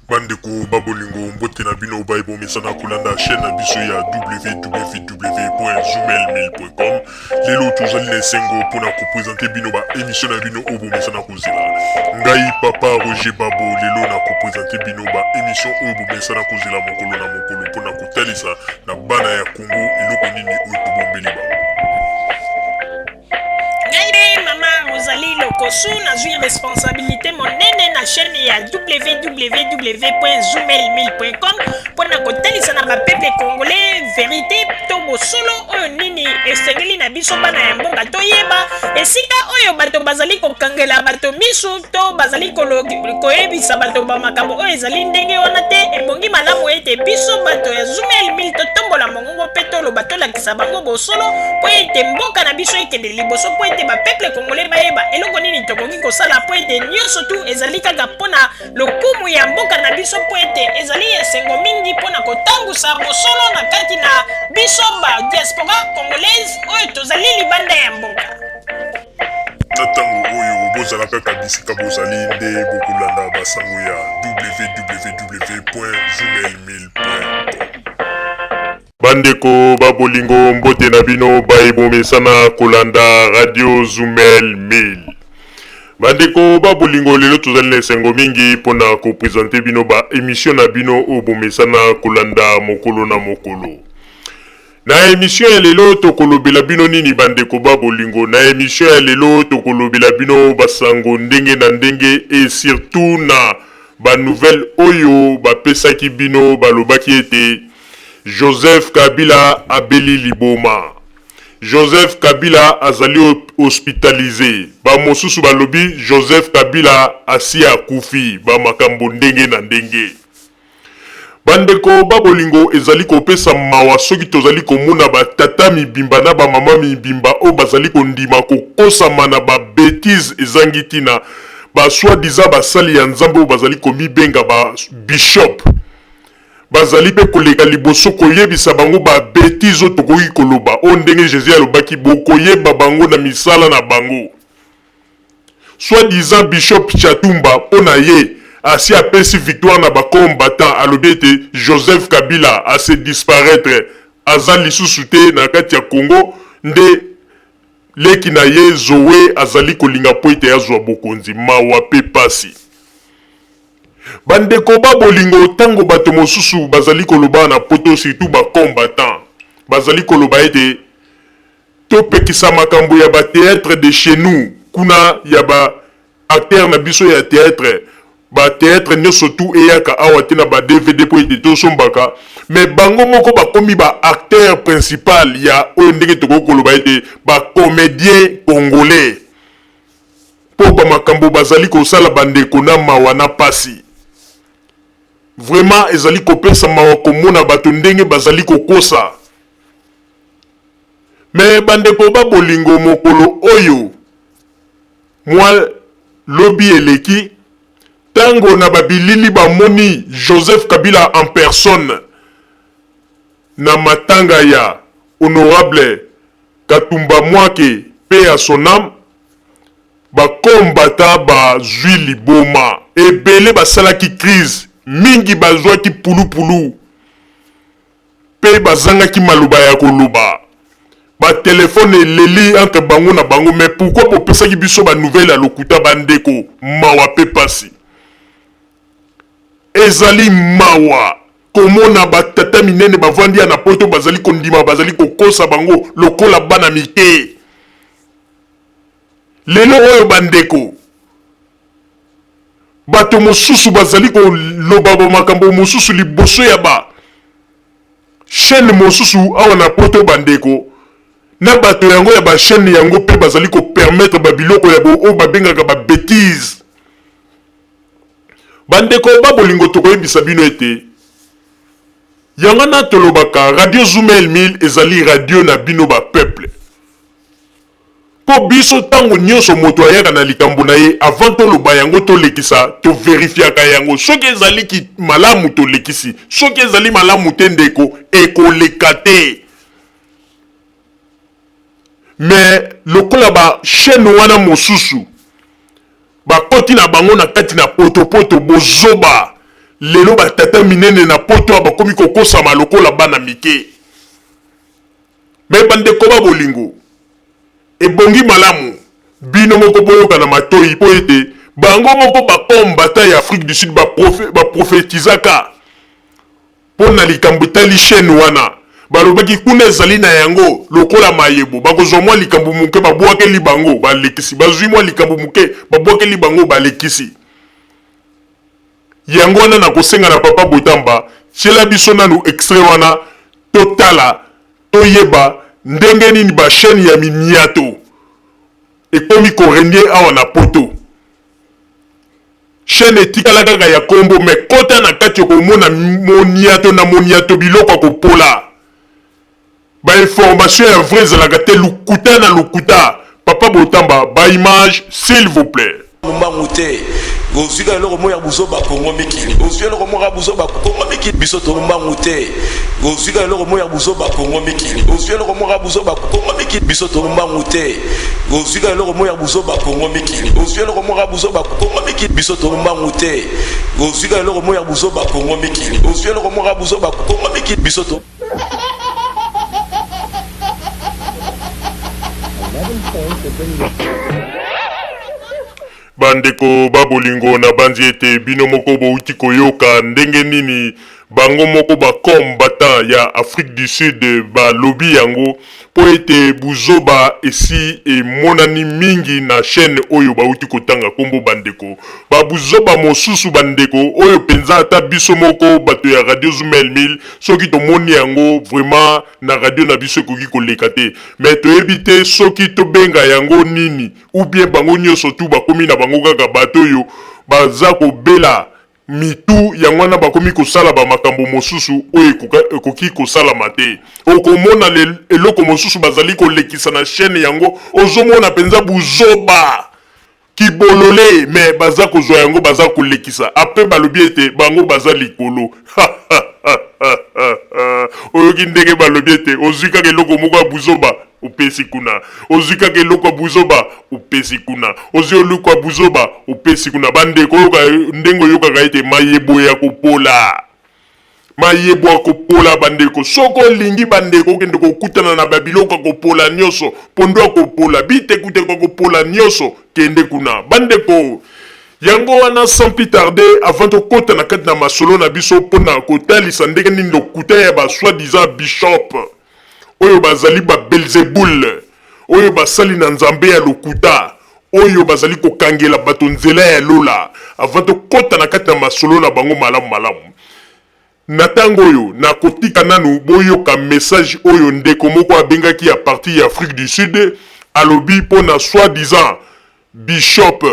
Bandeko babolingo mbote na bino baibo mesana kulanda chaîne na biso ya www.zoomel1000.com. Lelo tozali na esengo mpona kopresente bino ba émission na bino oyo bomesana kozela. Ngai papa Roger Babo lelo na kopresente bino ba émission oyo bomesana kozela mokolo na mokolo mpona kotalisa na bana ya Congo eloko nini oyo tobombeli bango. Ozali lokosu nazwi responsabilité monene na chaîne ya www.zoomel1000.com mpona kotalisa na bapeple congolais vérité to bosolo oyo nini esengeli na biso bana ya mboka toyeba esika oyo bato bazali kokangela bato misu to bazali koyebisa bato bamakambo oyo ezali ndenge wana te. Ebongi malamu ete biso bato ya Zoomel 1000 totombola mongongo mpe toloba tolakisa bango bosolo mpo ete mboka na biso ekende liboso mpo ete bapeple congolais bayeba eloko nini tokoki kosala mpo ete nyonso tu ezali kaka mpona lokumu ya mboka na biso mpo ete ezali esengo mingi mpona kotambusa bosolo na kati na biso ba diaspora congolaise oyo tozali libanda ya mboka. Na ntango oyo bozala kaka bisika bozali nde bokolanda basango ya www.zoomel1000.com. Bandeko babolingo mbote na bino baibomesana kolanda radio Zoomel 1000. Bandeko babolingo lelo tozali na esengo mingi mpona kopresente bino ba émission na bino oyo bomesana kolanda mokolo na mokolo. Na émission ya lelo tokolobela bino nini bandeko babolingo? Na émission ya lelo tokolobela bino basango ndenge na ndenge et surtout na ba nouvelle oyo bapesaki bino balobaki ete Joseph Kabila abeli liboma. Joseph Kabila azali hospitalisé. Ba mosusu balobi Joseph Kabila asi akufi. Ba makambo ndenge na ndenge. Bandeko babolingo ezali kopesa mawa soki tozali komona ba tata mibimba na ba mama mibimba o bazali kondima kokosama na ba bêtise ezangi tina ba soi-disant basali ya nzambe o bazali komibenga ba bishop. Bazali pe koleka liboso koyebisa bango ba bêtise o tokoki koloba o ndenge Jésus alobaki bokoyeba bango na misala na bango. Soi-disant bishop Chatumba pona ye asi apesi victoire na ba combattant alobi ete Joseph Kabila a se disparaître aza lisusu te na kati ya Congo nde leki na ye Zoé azali kolinga po ete azwa bokonzi mawa pe pasi. Bandeko babolingo tango bato mosusu bazali koloba na poto surtout ba combattant bazali koloba ete topekisa makambo ya ba théâtre de chez nous kuna ya ba acteur na biso ya théâtre ba théâtre nyonso tu eyaka awa te na ba DVD po ete tosombaka mais bango moko bakomi ba acteur principal ya oyo ndenge tokoki koloba ete ba comédien congolais po ba makambo bazali kosala bandeko na mawa na pasi. Vraiment ezali kopesa mawa komona bato ndenge bazali kokosa. Mais bandeko babolingo mokolo oyo mwa lobi eleki tango na babilili bamoni Joseph Kabila en personne na matanga ya honorable Katumba Mwake paix à son âme bakombata bazwi liboma ebele basalaki crise mingi bazwaki pulupulu pe bazangaki maloba ya koloba ba telefone eleli entre bango na bango. Mais pourquoi popesaki biso ba nouvelle ya lokuta bandeko mawa pe pasi ezali mawa komona batata minene bavandi ya na poto bazali kondima bazali kokosa bango lokola bana mike. Lelo oyo bandeko bato mosusu bazali koloba ba makambo mosusu liboso ya ba chaîne mosusu awa na poto bandeko na bato yango ya ba chaîne yango pe bazali ko permettre ba biloko ya bo o babengaka ba bêtise. Bandeko babolingo tokoyebisa bino ete yango na tolobaka radio Zoomel 1000 ezali radio na bino ba peuple. Po biso tango nyonso moto ayaka na likambo na ye avant toloba yango tolekisa to vérifiaka yango soki ezali ki malamu tolekisi soki ezali malamu te ndeko ekoleka te. Mais lokola ba chaîne wana mosusu bakoti na bango na kati na poto bozoba lelo batata minene na poto bakomi kokosama lokola bana mike. Me bandeko ba bolingo ebongi malamu bino moko boyoka na matoi po ete bango moko bakombata ya Afrique du Sud prophétisaka po na likambo etali chaîne wana balobaki kuna ezali na yango lokola mayebo bakozwa mwa likambo muke babwakeli bango balekisi bazwi mwa likambo muke babwakeli bango balekisi yango wana na kosenga na papa Botamba tiela biso nanu extrait wana totala toyeba ndenge nini ba chaîne ya miniato ekomi korendie awa na poto chaîne etikala kaka ya kombo me kota na kati okomona moniato biloko kopola ba information ya vrai ezalaka te lukuta na lukuta. Papa Botamba ba image s'il vous plaît. Mbangoute ozika eloko moya buzoba kongo mikili ozika eloko moya buzoba kongo mikili biso to mbangoute ozika eloko moya buzoba kongo mikili ozika eloko moya buzoba kongo mikili biso to mbangoute ozika eloko moya buzoba kongo mikili ozika eloko moya buzoba kongo mikili biso to mbangoute ozika eloko moya buzoba kongo mikili ozika eloko moya buzoba kongo mikili biso to bandeko babolingo na banzi ete bino moko bouti koyoka ndenge nini bango moko bakombata ya Afrique du Sud balobi yango po ete buzoba esi emonani mingi na chaîne oyo bauti kotanga kombo bandeko babuzoba mosusu bandeko oyo penza ata biso moko bato ya radio Zumel 1000 soki tomoni yango vraiment na radio na biso ekoki koleka te mais toyebi te soki tobenga yango nini ou bien bango nyonso tu bakomi na bango kaka bato oyo baza kobela mitu yango wana bakomi kosala ba makambo mosusu oyo ekoki kosalama te okomona eloko mosusu bazali kolekisa na chaîne yango ozomona penza buzoba kibolole me baza kozwa yango baza kolekisa apres balobi ete bango baza likolo oyoki ndenge balobi ete ozwikaka eloko moko ya buzoba upesi kuna ozwikaka eloko ya buzoba upesi kuna ozwi eloko ya buzoba upesi kuna bandeko ndenge oyokaka ete mayebo ya kopola mayebo ya kopola bandeko soko olingi bandeko okende kokutana na babiloko ya kopola nyonso pondo ya kopola bitekute kwa kopola nyonso kende kuna bandeko yango wana sans plus tarder avant tokota na kati na masolo na biso mpona kotalisa ndenge nini lokuta ya ba soi-disant bishop oyo bazali ba Belzebul oyo basali na nzambe ya lokuta oyo bazali kokangela bato nzela ya lola avant tokota na kati na masolo na bango malamu na tango oyo na kotika nanu boyoka message oyo ndeko moko abengaki ya parti ya Afrique du Sud alobi mpona soi-disant bishop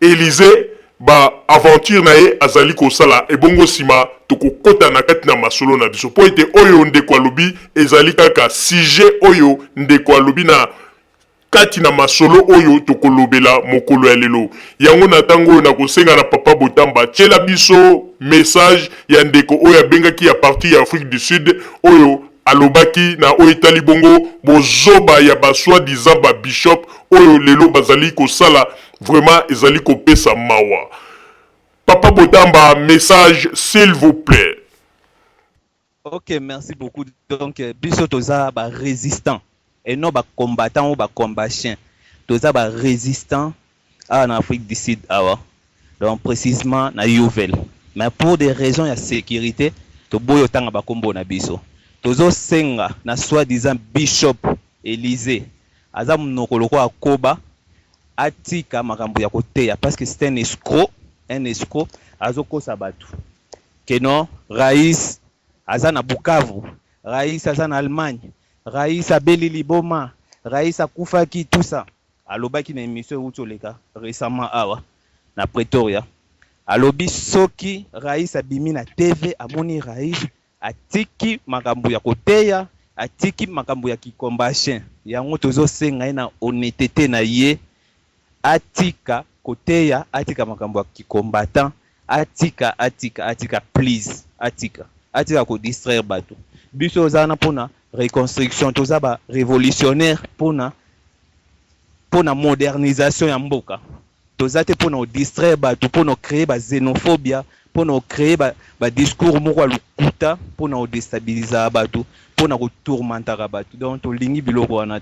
Élysée ba aventure na ye azali kosala ebongo sima tokokota na kati na masolo na biso po ete oyo ndeko alobi ezali kaka sujet oyo ndeko alobi na kati na masolo oyo tokolobela mokolo ya lelo yango na tango oyo na kosenga na papa Botamba tiela biso message ya ndeko oyo abengaki ya parti ya Afrique du Sud oyo alobaki na oyo etali bongo bozoba ya ba soi-disant ba bishop oyo lelo bazali kosala vraiment ezali kopesa mawa. Papa Botamba, message s'il vous plaît. Ok, merci beaucoup. Donc biso toza ba résistant et non ba combattant ou ba combattant. Toza ba résistant en Afrique du Sud awa. Donc précisément na Youvel. Mais pour des raisons de sécurité, to boyo tanga ba kombo na biso. Tozo senga na soi-disant bishop Élysée. Aza munoko loko akoba atika makambo ya koteya parce que c'est un escroc azoko sabatu. Keno Raïs aza na Bukavu, Raïs aza na Allemagne, Raïs abeli Liboma, Raïs akufaki tout ça. Alobaki na émission utoleka récemment awa na Pretoria. Alobi soki Raïs abimi na TV amoni Raïs atiki makambo ya koteya, atiki makambo ya kikombashen. Yango tozo senga na honnêteté na ye atika koteya, atika makambo ya kikombatant, atika please, atika ko distraire bato. Biso zana pona reconstruction, toza ba révolutionnaire pona modernisation ya mboka. Toza te pona distraire bato, pona créer ba xénophobia, pour nous créer ba discours moko lukuta pour nous déstabiliser abatu pour nous tourmenter abatu donc to lingi biloko wana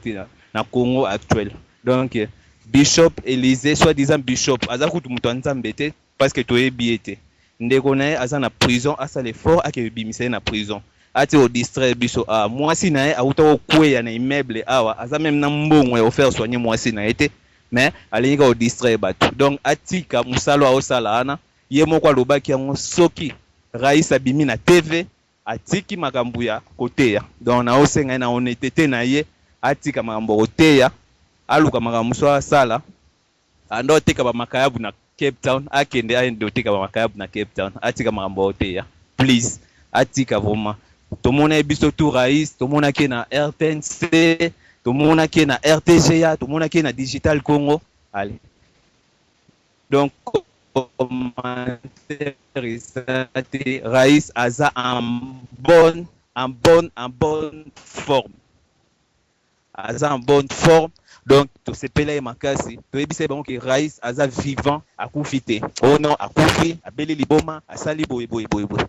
na Congo actuel donc Bishop Élisée soi-disant Bishop aza kutu mutu nzambe te parce que to ebiete ndeko na aza na prison asa l'effort akebimise na prison ati au distraire biso mwasi na ye auta okweya na immeuble awa aza même na mbongo ya faire soigner mwasi na été mais alinga au distraire batu donc atika musalo aosala ana ye moko alobaki yango soki rais abimi na TV atiki makambo ya koteya donc na osenga na honnêteté na ye atika makambo koteya aluka makambo so asala ando teka ba makayabu na Cape Town akende aende teka ba makayabu na Cape Town atika makambo koteya please atika vraiment tomona biso tout rais tomona ke na RTNC tomona ke na RTGA tomona ke na Digital Congo allez donc rais aza en bonne forme aza en bonne forme donc to sepela makasi to ebisa bango ke rais aza vivant akufite oh non akufi abeli liboma asali boy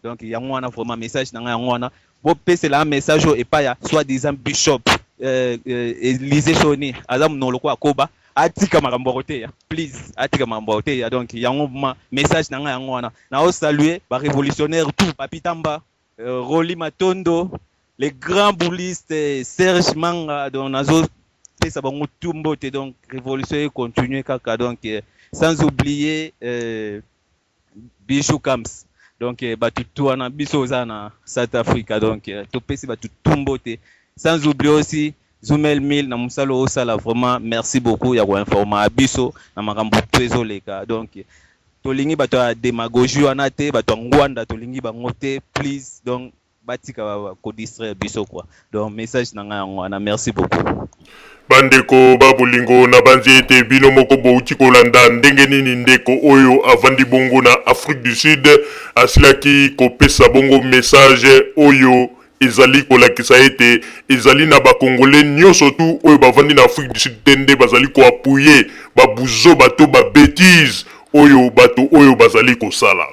donc yango wana vraiment message na yango wana bo pese la message et pas ya soi-disant bishop Élisée Soni aza monoloko akoba atika makambo koteya please atika makambo koteya donc yango message na yango wana na o saluer ba révolutionnaire tout Papitamba Roli Matondo les grands boulistes Serge Manga donc nazo pesa bango tumbote donc révolution continue kaka donc sans oublier Bijou Camps donc batu tuana biso za na South Africa donc to pesi batu tumbote sans oublier aussi Zumel Mil na musalo osala vraiment merci beaucoup ya ko informer biso na makambo trezoleka donc tolingi bato ya démagogie wana te bato ngwanda tolingi bango te please donc batika ko distraire biso quoi donc message na nga ngwana merci beaucoup bandeko babulingo na banzi ete bino moko bouti kolanda ndenge nini ndeko oyo avandi bongo na Afrique du Sud asilaki kopesa bongo message oyo ezali kolakisa ete ezali na bakongole nyonso tu oyo bavandi na Afrique du Sud tende bazali ko appuyer babuzo bato ba bêtise oyo bato oyo bazali kosala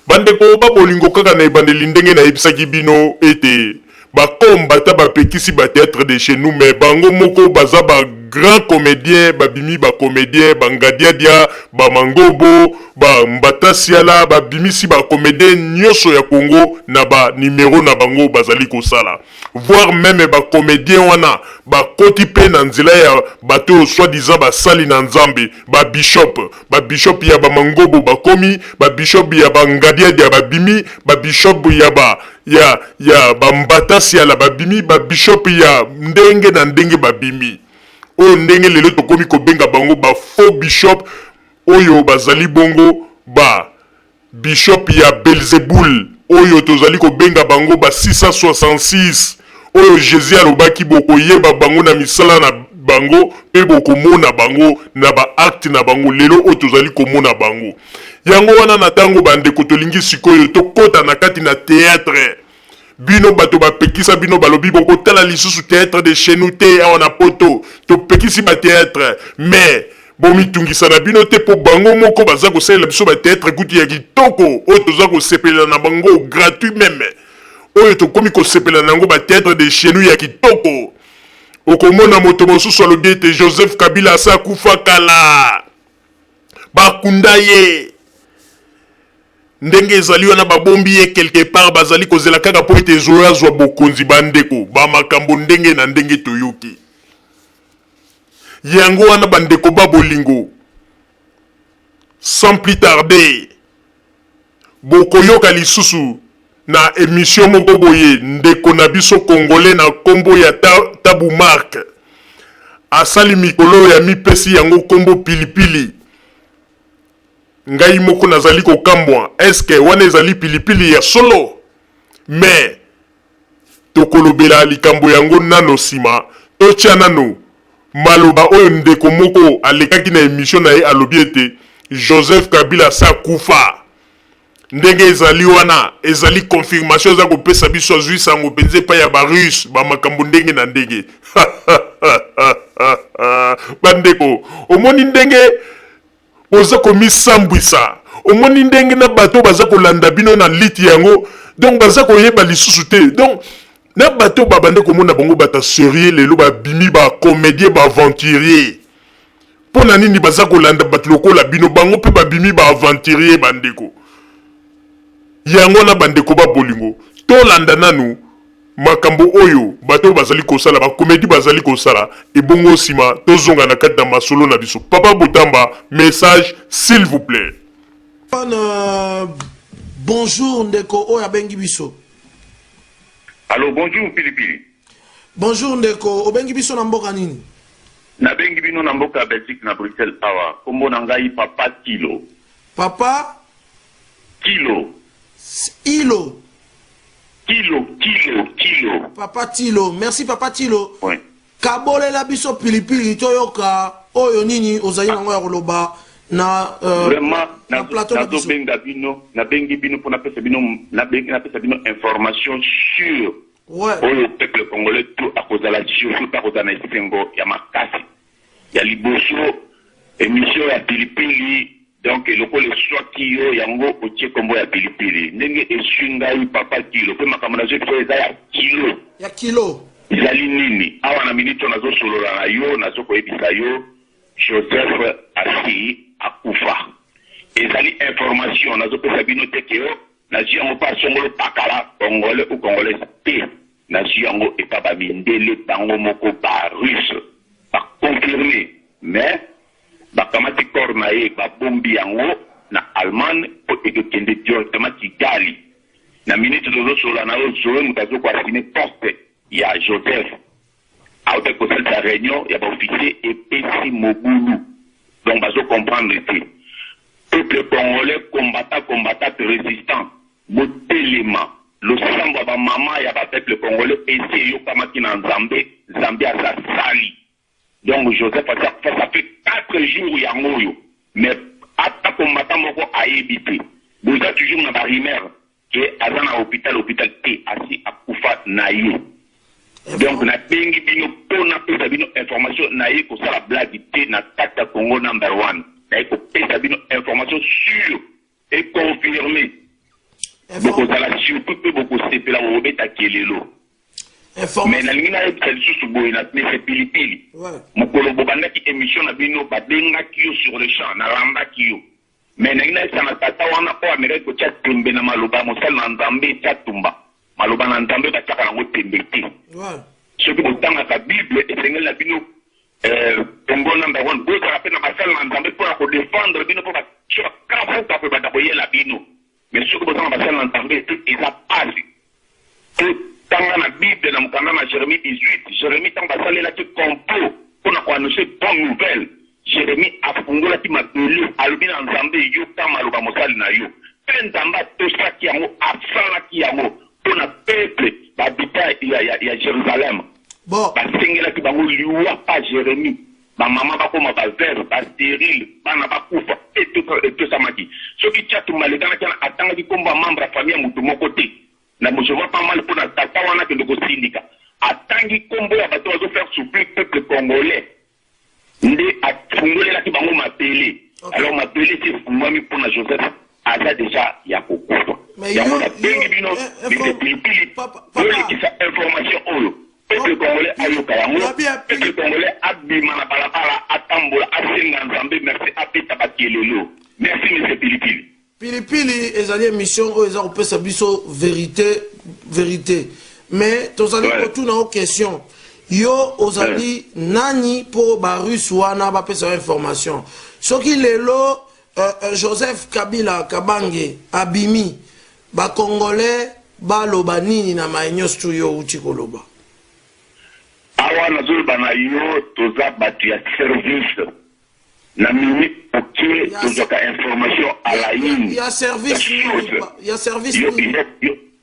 bandeko babolingo kaka na ebandeli ndenge na ebisaki bino ete bakombata bapekisi ba théâtre de chez nous mais bango moko baza ba grand comédien babimi ba comédien bangadiadia ba mangobo ba mbatasiala babimisi ba comédien nyonso ya Congo na ba numéro na bango bazali kosala voire même ba comédien wana ba koti pe na nzela ya bato soi-disant ba sali na nzambe ba bishop ya ba mangobo ba komi ba bishop ya bangadiadia babimi ba bishop ya ba mbatasiala babimi ba bishop ya ndenge na ndenge babimi oyo ndenge lelo tokomi kobenga bango ba faux bishop oyo bazali bongo ba bishop ya Belzebul oyo tozali kobenga bango ba 666 oyo Jésus alobaki bokoyeba bango na misala na bango pe bokomona bango na ba acte na bango lelo oyo tozali komona bango yango wana na tango bandeko tolingi sikoyo tokota na kati na théâtre bino bato bapekisa bino balobi boko tala lisusu théâtre de chez nous te awa na poto topekisi ba théâtre mais bomitungisa na bino te po bango moko baza kosalela biso ba théâtre kuti ya kitoko oyo toza kosepela na bango gratuit même oyo tokomi kosepela nango ba théâtre de chez nous ya kitoko okomona moto mosusu alobi ete Joseph Kabila asa akufa kala bakunda ye ndenge ezali wana babombi ye quelque part bazali kozela kaka po ete ezoya zwa bokonzi bandeko bamakambo ndenge na ndenge toyoki yango wana bandeko babolingo sans plus tarder bokoyoka lisusu na émission moko boye ndeko na biso congolais na kombo ya Tabu Mark asali mikolo ya mipesi yango kombo pilipili ngai moko nazali kokambwa eske wana ezali pilipili ya solo mais tokolobela likambo yango nano sima totia nano maloba oyo ndeko moko alekaki na émission na ye alobi ete Joseph Kabila sa kufa ndenge ezali wana ezali confirmation za kopesa biso azwi sango penze pa ya barus ba makambo ndenge na ndenge bandeko omoni ndenge oza komisambwisa omoni ndenge na bato baza kolanda bino na liti yango donc baza koyeba lisusu te donc na bato babande komona bango bata sérieux lelo babimi ba comédien ba aventurier pona nini baza kolanda bato lokola bino bango pe babimi ba aventurier bandeko yango na bandeko ba bolingo to landa nanu makambo oyo bato bazali kosala ba comédie bazali kosala et bongo sima tozonga na kati na masolo na biso Papa Botamba message s'il vous plaît. Bonjour ndeko oya bengi biso. Allô, bonjour Pilipili. Bonjour ndeko obengi biso na mboka nini? Na bengi bino na mboka Belgique na Bruxelles awa. Kombo na ngai Papa Kilo. Papa Kilo. Ilo. Kilo. Papa Tilo, merci Papa Tilo. Oui. Kabole la biso Pilipili toyoka oyo nini ozali nango ya koloba na vraiment na plateau na biso. Na bengi bino pour na pesa bino information sur Ouais. le peuple congolais tout à cause de la surtout à cause de la Sengo ya makasi. Ya liboso émission ya Pilipili donc le ko le soit kiyo yango otie kombo ya Pilipili. Ndenge esungai Papa Kilo pe makamana je feza ya kilo. Ya kilo. Izali nini awa na minito nazo solola na yo nazo koyebisa yo Joseph asi akufa ezali information nazo pesa bino tekeo nazi yango pa songolo pakala congolais ou congolais te nazi yango epa babindele bango moko ba russe ba confirmé mais bakamati corps na ye babombi yango na Allemagne po ekokende directement Kigali na minute tozo solola na yo zoe mutazo kwa signer poste ya Joseph a été conseil de la réunion il y a pas officier et PC Mobulu donc bazo comprendre que peuple congolais combattant résistant botelema le samba ba mama ya ba peuple congolais essaye yo kama kina Zambie à sa sali donc Joseph ça fait 4 jours ya ngoyo mais ata combattant moko a évité vous êtes toujours na ba rumeur que azana hôpital T asi akufa na ye. Donc na bengi bino pona pesa bino information na ye ko sala blague te na tata Congo number 1 na ko pesa bino information sûre et confirmée beaucoup sala surtout pe beaucoup sepela wo beta kelelo mais na lingina e tsali susu boy na mais Pilipili mokolo bobanda ki émission na bino badenga kiyo sur le champ na lamba kiyo mais na lingina sana tata wana ko Amerika ko chat tembe na maloba mosala na Nzambe chatumba maloba na Nzambe ba chaka ngo tembe te ce que vous avez la Bible et c'est la Bible Congo number 1 vous avez la basal na Nzambe pour défendre bino pour sur kafu ka pe bata koyela bino mais ce que vous avez la basal na Nzambe tout est à passe tout tanga na Bible na mukanda na Jérémie 18 Jérémie tanga basal la qui complot pour na annoncer bonne nouvelle Jérémie a fungola ti mabele alobi na Nzambe yo kama loba mosali na yo pendamba to saki yango afala ki yango pour na peuple habitat ya Jérusalem. Bon. Basengela ki bango liwa pa Jérémie. Ba mama ba koma ba vert, ba stérile, bana ba kufa et tout ça maki. Ce qui tient tout malika na kana atanga ki komba membre ya famille mutu moko te. Na mo je vois pas mal pour na tata wana ke ndoko sindika. Atangi kombo ya bato bazo faire souffrir peuple congolais. Nde afungolela ki bango mapele. Alors mapele c'est fungwami pour na Joseph aza déjà ya kokufa. Mais ya mona bengi bino Pilipili qui sa information oyo peuple congolais ayoka yango peuple congolais abima na balabala atambola asenga Nzambe merci apeta bakelelo merci monsieur Pilipili. Pilipili ezali émission oyo eza kopesa biso vérité mais tozali kotuna o question yo ozali nani po ba russe wana bapesa information soki lelo Joseph Kabila Kabange abimi ba congolais baloba nini na maenyo studio uti koloba awa nazoloba na yo toza bato ya service na mini oke tozwaka information à la ligne ya service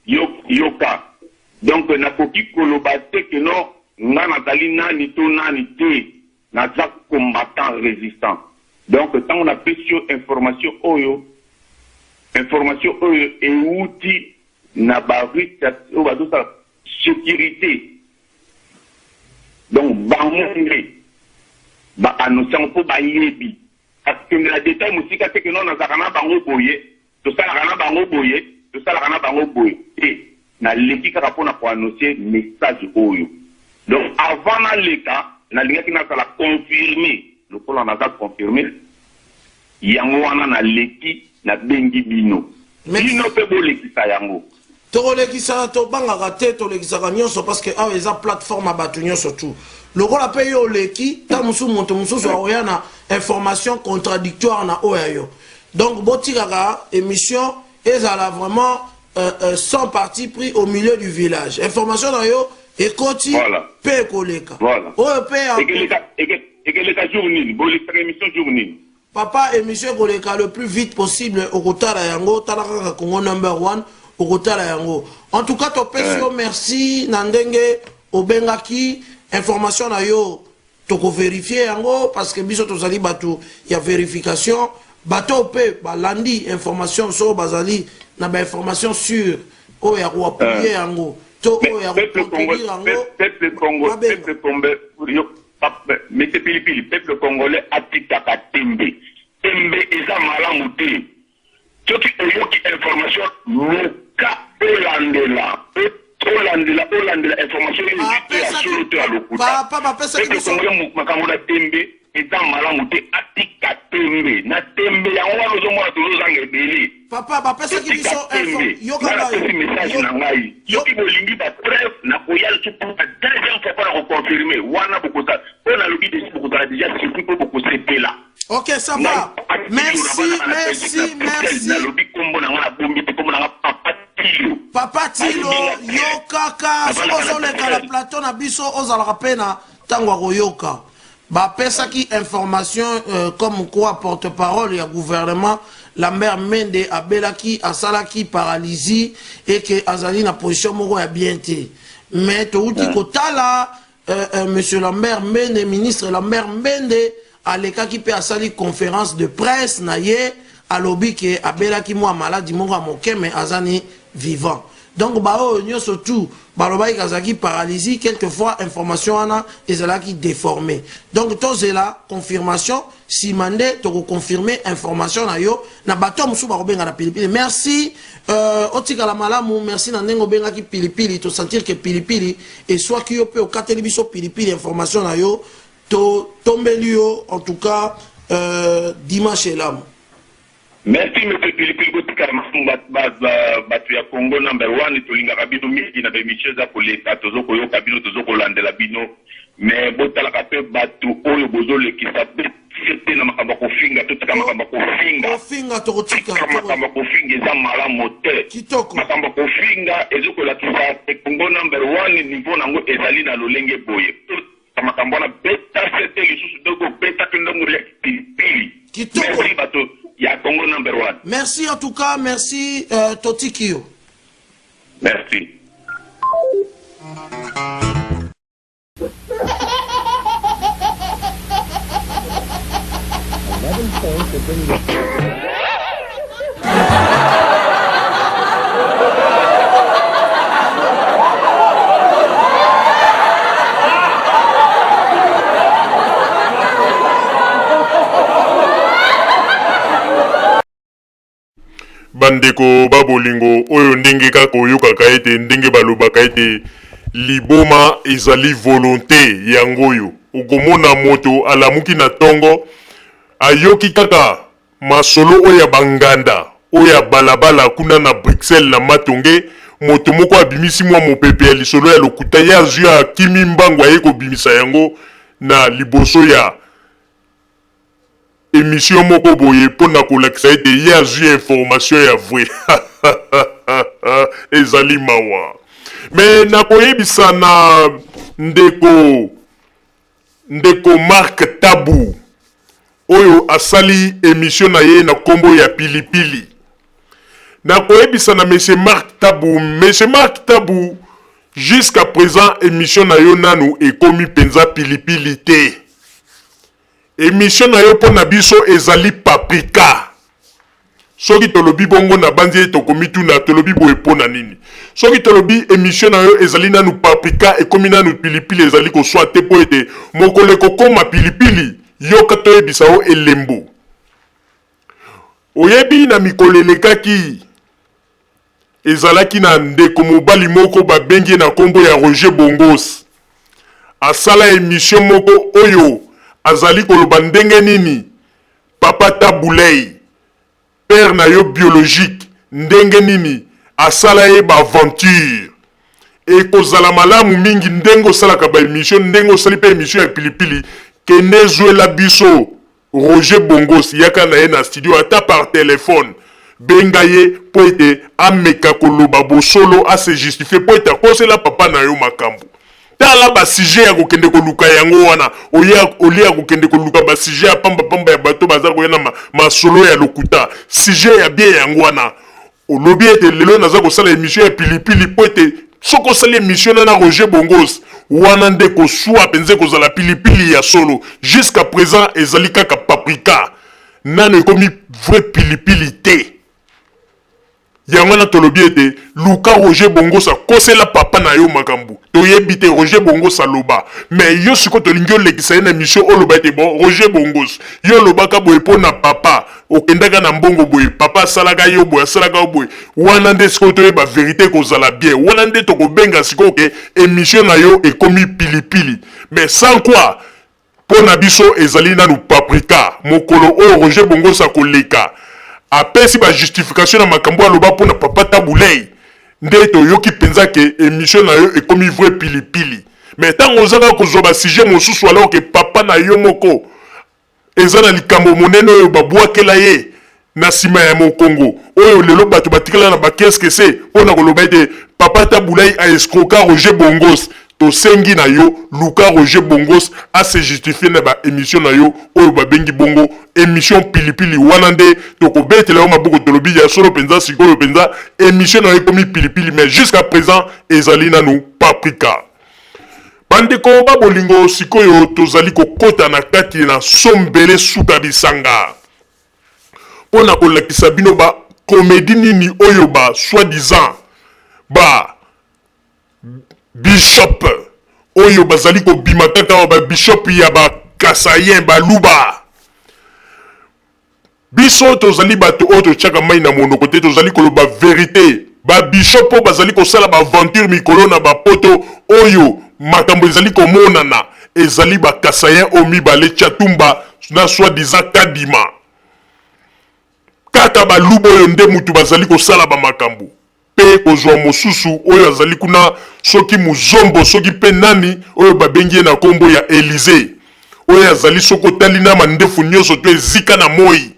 yoka donc nakoki koloba te ke no nga nazali nani to nani te naza combattant résistant donc ntango napesi yo information oyo euti na barite oyo bazosala sécurité donc bamonde baannonce yango mpo bayebi akengela détail mosika te ke no nazalaka na bango boye tosalaka na bango boye tosalaka na bango boye te naleki kaka mpona koannonce message oyo donc avant naleka nalingaki nazala confirme lokola naza confirme yango wana naleki nabengi bino bino mpe bolekisa yango tolekisa tobangaka te tolekisaka nyonso parce que awa eza plateforme ya bato nyonso tu lokola mpe yo oleki ta mosusu moto mosusu aoya na information contradictoire na oyo yo donc botikaka émission ezala vraiment sans parti pris au milieu du village information na yo ekoti mpe ekoleka oyo mpe ekeleka jour nini bolekisaka émission jour nini papa émission ekoleka le plus vite possible okotala yango tala kaka Congo #1 okotala yango en tout cas topesi yo merci na ndenge obengaki information na yo toko vérifier yango parce que biso tozali bato ya vérification bato pe balandi information so bazali na ba information sûre o ya ko appuyer yango to o ya ko contrôler yango peuple congolais Monsieur Pilipili, peuple congolais atikaka tembe eza malamu te soki oyoki information loka olandela information ya solo te ya lokuta peuple congolais makambo na tembe eza malamu te atika tembe na tembe yango wana ozomona tozozanga ebele papa bapesaki biso yokanapesi message na ngai soki bolingi bapreuve na koyala so pour la deuxième fois mpona koconfirme wana bokosa mpo nalobi desi bokozala déjà surpris mpo bokosepela ok ça va merci nalobi kombo na nga na bombi te kombo na nga papa tilo yo kaka soki ozoleka na plateau na biso ozalaka mpe na ntango ya koyoka bapesaki information comme quoi porte-parole ya gouvernement Lambert Mende abelaki asalaki paralysie et que azali na position moko ya bien te mais touti kotala monsieur Lambert Mende ministre Lambert Mende alekaki pe asali conférence de presse na ye alobi ke abelaki mwa maladi moko ya moke mais azani vivant donc bao nyonso tout balobaki kazaki paralysie quelquefois information wana ezalaki déformé donc tozela confirmation si mande toko confirmer information na yo na bato mosusu bakobenga na pilipili merci otikala malamu merci na ndenge obengaki pilipili to sentir que pilipili et soit ki yo pe okateli biso pilipili information na yo to tombeli yo en tout cas dimanche elamu. Merci monsieur Pilipili botikala bato ya Congo #1 tolingaka bino mingi na bemission za koleka tozokoyoka bino tozokolandela bino mais botalaka mpe bato oyo bozolekisa te na makambo ya kofinga totika makambo ya kofinga makambo ya kofinga eza malamu te makambo ya kofinga ezokolakisa Congo #1 niveau nango ezali na lolenge boye makambo wana beta sete lisusu dogo beta ke ndongo ya pilipili merci bato ya Congo #1. Merci en tout cas, merci Totikio. Merci. bandeko babolingo oyo ndenge kaka oyokaka ete ndenge balobaka ete liboma ezali volonté yango oyo okomona moto alamuki na tongo ayoki kaka masolo oyo ya banganda oyo ya balabala kuna na Bruxelles na matonge moto moko abimisi mwa mopepe ya lisolo ya lokuta ya azwi akimi mbango aye kobimisa yango na liboso ya émission moko boye pona kolakisa ete ye azwi information ya vrai ezali mawa mais nakoyebisa na ndeko Mark Tabu oyo asali émission na ye na kombo ya pilipili nakoyebisa na monsieur Mark Tabu jusqu'à présent émission na yo nanu ekomi penza pilipili te émission na yo pona biso ezali paprika soki tolobi bongo na banzi tokomi tuna tolobi boye pona nini soki tolobi émission na yo ezali nanu paprika ekomi nanu pilipili ezali ko soit te po ete mokole kokoma pilipili yoka toyebisa o elembo oyebi na mikolo elekaki ezalaki na ndeko mobali moko babengi na kombo ya Roger Bongos asala émission moko oyo azali koloba ndenge nini papa Tabulei père na yo biologique ndenge nini asala ye ba aventure e kozala malamu mingi ndenge osalaka ba émission ndenge osali pe émission ya pilipili kende zwela biso Roger Bongos yaka na ye na studio ata par téléphone benga ye po ete ameka koloba bosolo ase justifie po ete akosela papa na yo makambo tala ba sujet ya kokende koluka yango wana olia kokende koluka ba sujet ya pamba ya bato baza koyena masolo ya lokuta sujet ya bien yango wana olobi ete lelo naza kosala émission ya pilipili po ete soko osali émission na Roger Bongos wana nde kosua penze kozala pilipili ya solo jusqu'à présent ezali kaka paprika nano ekomi vrai pilipili te yango na tolobi ete luka Roger Bongos akosela papa na yo makambo toyebi te Roger Bongos aloba mais yo siko tolingi olekisa ye na mission oloba ete bon Roger Bongos yo olobaka boye mpo na papa okendaka na mbongo boye papa asalaka yo boye asalaka yo boye wana nde siko toyeba vérité kozala bien wana nde tokobenga siko ke émission na yo ekomi pilipili mais sans quoi mpo na biso ezali nanu paprika mokolo oyo Roger Bongos akoleka apesi ba justification na makambo aloba mpo na papa Tabulei nde toyoki penza ke émission na yo ekomi vrai pilipili mais ntango ozaka kozwa ba sujet mosusu alors ke papa na yo moko eza na likambo monene oyo babwakela ye na nsima ya mokongo oyo lelo bato batikala na bakeskese mpo na koloba ete papa Tabulei aescroka Roger Bongos tosengi na yo luka Roger Bongos ase justifie na ba émission na yo oyo babengi bongo émission pilipili wana nde tokobetela yo maboko tolobi ya solo penza sikoyo penza émission na yo ekomi pilipili mais jusqu'à présent ezali nanu paprika bandeko babolingo sikoyo tozali kokota na kati na sombele suka bisanga mpo na kolakisa bino ba comédie nini oyo ba soi-disant ba bishop oyo bazali kobima kaka ba bishop ya ba kasayen baluba biso tozali bato oyo totyaka mai na monoko te tozali koloba vérité ba bishop oyo bazali kosala ba aventure mikolo na bapoto oyo makambo ezali komonana ezali ba kasayen oyo mibale Chatumba na soi-disant Kadima kaka baluba oyo nde mutu bazali kosala ba makambo pe kozwa mosusu oyo azali kuna soki muzombo soki pe nani oyo babengi na kombo ya Élysée oyo azali soko tali na mandefu nyonso to ezika na moi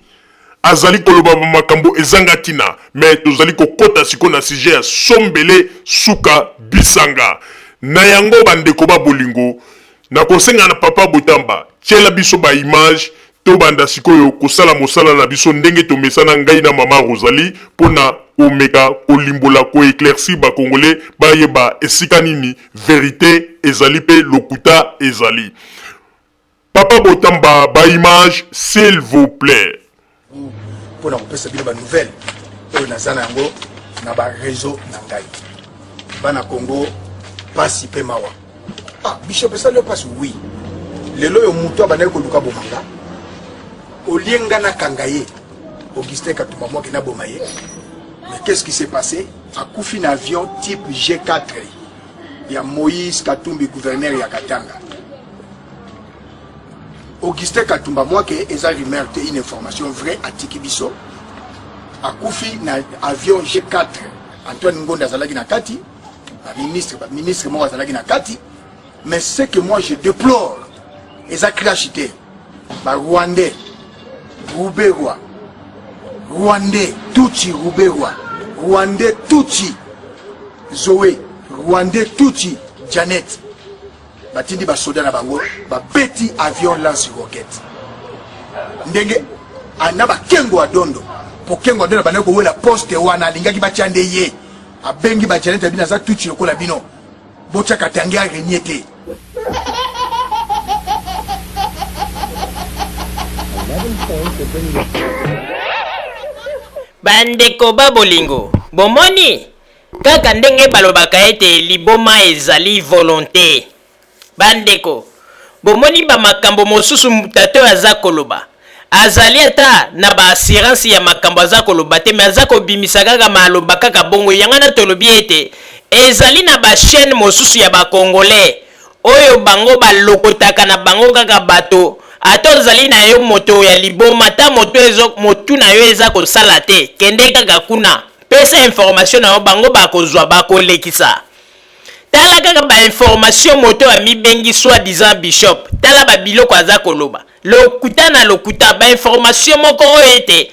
azali koloba makambo ezanga tina mais tozali kokota siko na sujet ya sombele suka bisanga na yango bandeko babolingo na kosenga na papa Botamba tiela biso ba image to banda sikoyo kosala mosala na biso ndenge tomesana ngai na mama Rosalie pona omeka kolimbola ko éclaircir ba congolais bayeba esika nini vérité ezali pe lokuta ezali papa Botamba ba image s'il vous plaît pona kopesa bino ba nouvelle oyo nazana yango na ba réseau na ngai bana Congo pasi pe mawa bishop ça le passe oui lelo yo muto abana ko luka bomanga olienga na kangaye Augustin Katumba moi qui na bomaye mais qu'est-ce qui s'est passé a kufi na avion type G4 ya Moïse Katumbi gouverneur ya Katanga Augustin Katumba moi qui eza rumeur te une information vraie à Tikibiso a kufi na avion G4 Antoine Ngonda zalaki na kati ministre moi zalaki na kati mais ce que moi je déplore eza crashité ba Rwandais Ruberwa Rwandais Tutsi Ruberwa Rwandais Tutsi Zoé Rwandais Tutsi Janet batindi ba soda na bango ba beti avion lance roquette ndenge anaba kengo adondo po kengo adondo banako wela poste wana lingaki bachande ye abengi ba Janet bina za Tutsi lokola bino bocha katangia renyete bandeko babolingo bomoni kaka ndenge balobaka ete liboma ezali volonté bandeko bomoni ba makambo mosusu mutato aza koloba azali ata na ba assurance ya makambo aza koloba te mais aza kobimisa kaka maloba kaka bongo yango na tolobi ete ezali na ba chaîne mosusu ya ba congolais oyo bango balokotaka na bango kaka bato ata ozali na yo moto ya liboma ta motu na yo eza kosala te kende kaka kuna pesa information na yo bango bakozwa bakolekisa tala kaka ba information moto ya mibengi soi-disant bishop tala ba biloko aza koloba lokuta na lokuta ba information moko oyo ete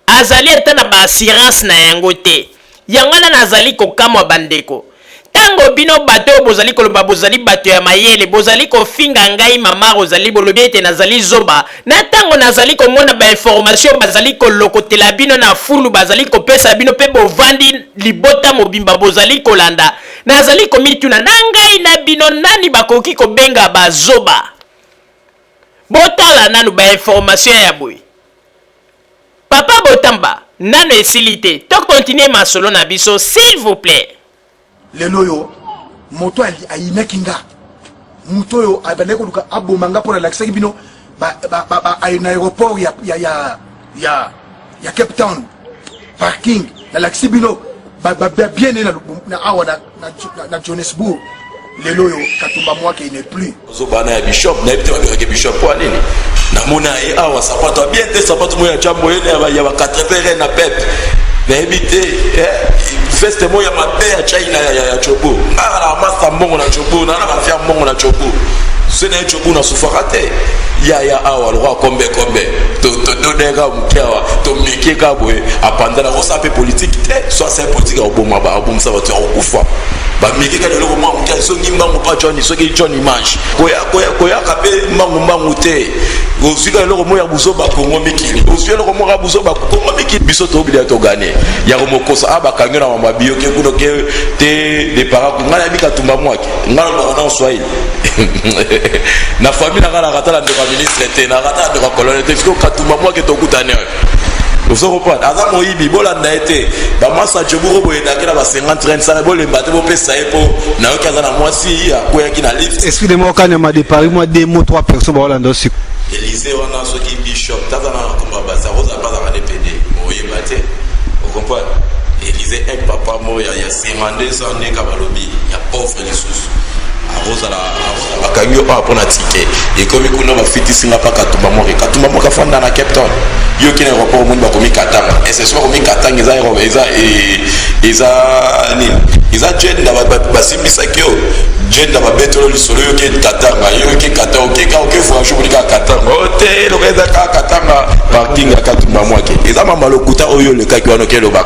azali ata na ba assurance na yango te yango na nazali kokamwa bandeko tango bino bato bozali koloba bozali bato ya mayele bozali kofinga ngai mama rozali bolobi ete nazali zoba na tango nazali komona ba information bazali kolokotela bino na fulu bazali kopesa bino pe bovandi libota mobimba bozali kolanda nazali komituna na ngai na bino nani bakoki kobenga bazoba botala nanu ba information ya boy papa Botamba nanu esili te to continuer masolo na biso s'il vous plaît. lelo yo moto ayinaki nga moto oyo abandaki koluka abomanga mpo nalakisaki bino na aéroport ya Cape Town parking nalakisi bino bien na awa na Johannesburg lelo yo Katumba Mwake il n'est plus zobana ya bishop na ebite babireke bishop kwa nini namona awa sapato bien te sapato moya chambo yene ya ba 80 na pep na ebite feste moya mabe ya China ya chobo na masa mbongo na chobo na bafia mbongo na chobo sena chobo na sufakate ya awa lo kombe to dega mkiawa to mikeka boye apanda na kosa pe politique te soit c'est politique oboma ba obomsa ba to okufa ba mikeka de lo mo mkia so ngimbango pa John so ki John image koya kape mbangu te gozika lo mo ya buzo ba Kongo mikili gozika lo mo ya buzo ba Kongo mikili biso to bilia to gane ya komokosa aba kanyo na mama bio ke kuno ke te de para ngala bika Katumba Mwake ngala na Swahili na famille na kala katala ndo ministre te na kata ndo colonel te fiko Katumba Mwake to kutane osoko pa aza moyibi bolanda ete ba masa joburo boyenda kila ba 50 30 sala bolemba te bo pesa epo na yo kaza na mwasi ya koya kina lift excusez-moi quand on m'a déparé moi 2 mots 3 personnes bolanda aussi Élysée wana soki bishop taza na komba baza roza baza ba DPD moyeba te o comprendre Élysée un papa moya ya 52 ans ka balobi ya pauvre lisusu aroza la bakanyo pa pona ticket et comme kuna ba fitisi nga pa Katumba Mwake fanda na Cape Town yo kina rapport monde ba komi Katanga et c'est soit komi Katanga eza gender ba simbisa kyo gender ba betolo lisolo yo ke Katanga yo ke Katanga ke franchement ni Katanga ote lo keza Katanga parking ya Katumba Mwake eza mama lokuta oyo le kaki wana ke lo ba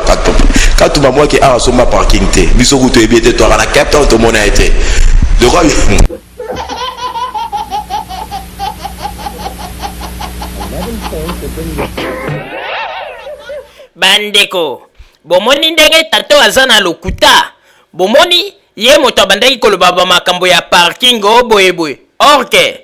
Katumba Mwake a soma parking te biso kuto ebiete to na Cape Town to mona été de roi bandeko bomoni ndenge tato aza na lokuta bomoni ye moto abandaki koloba ba makambo ya parking oboyeboye orke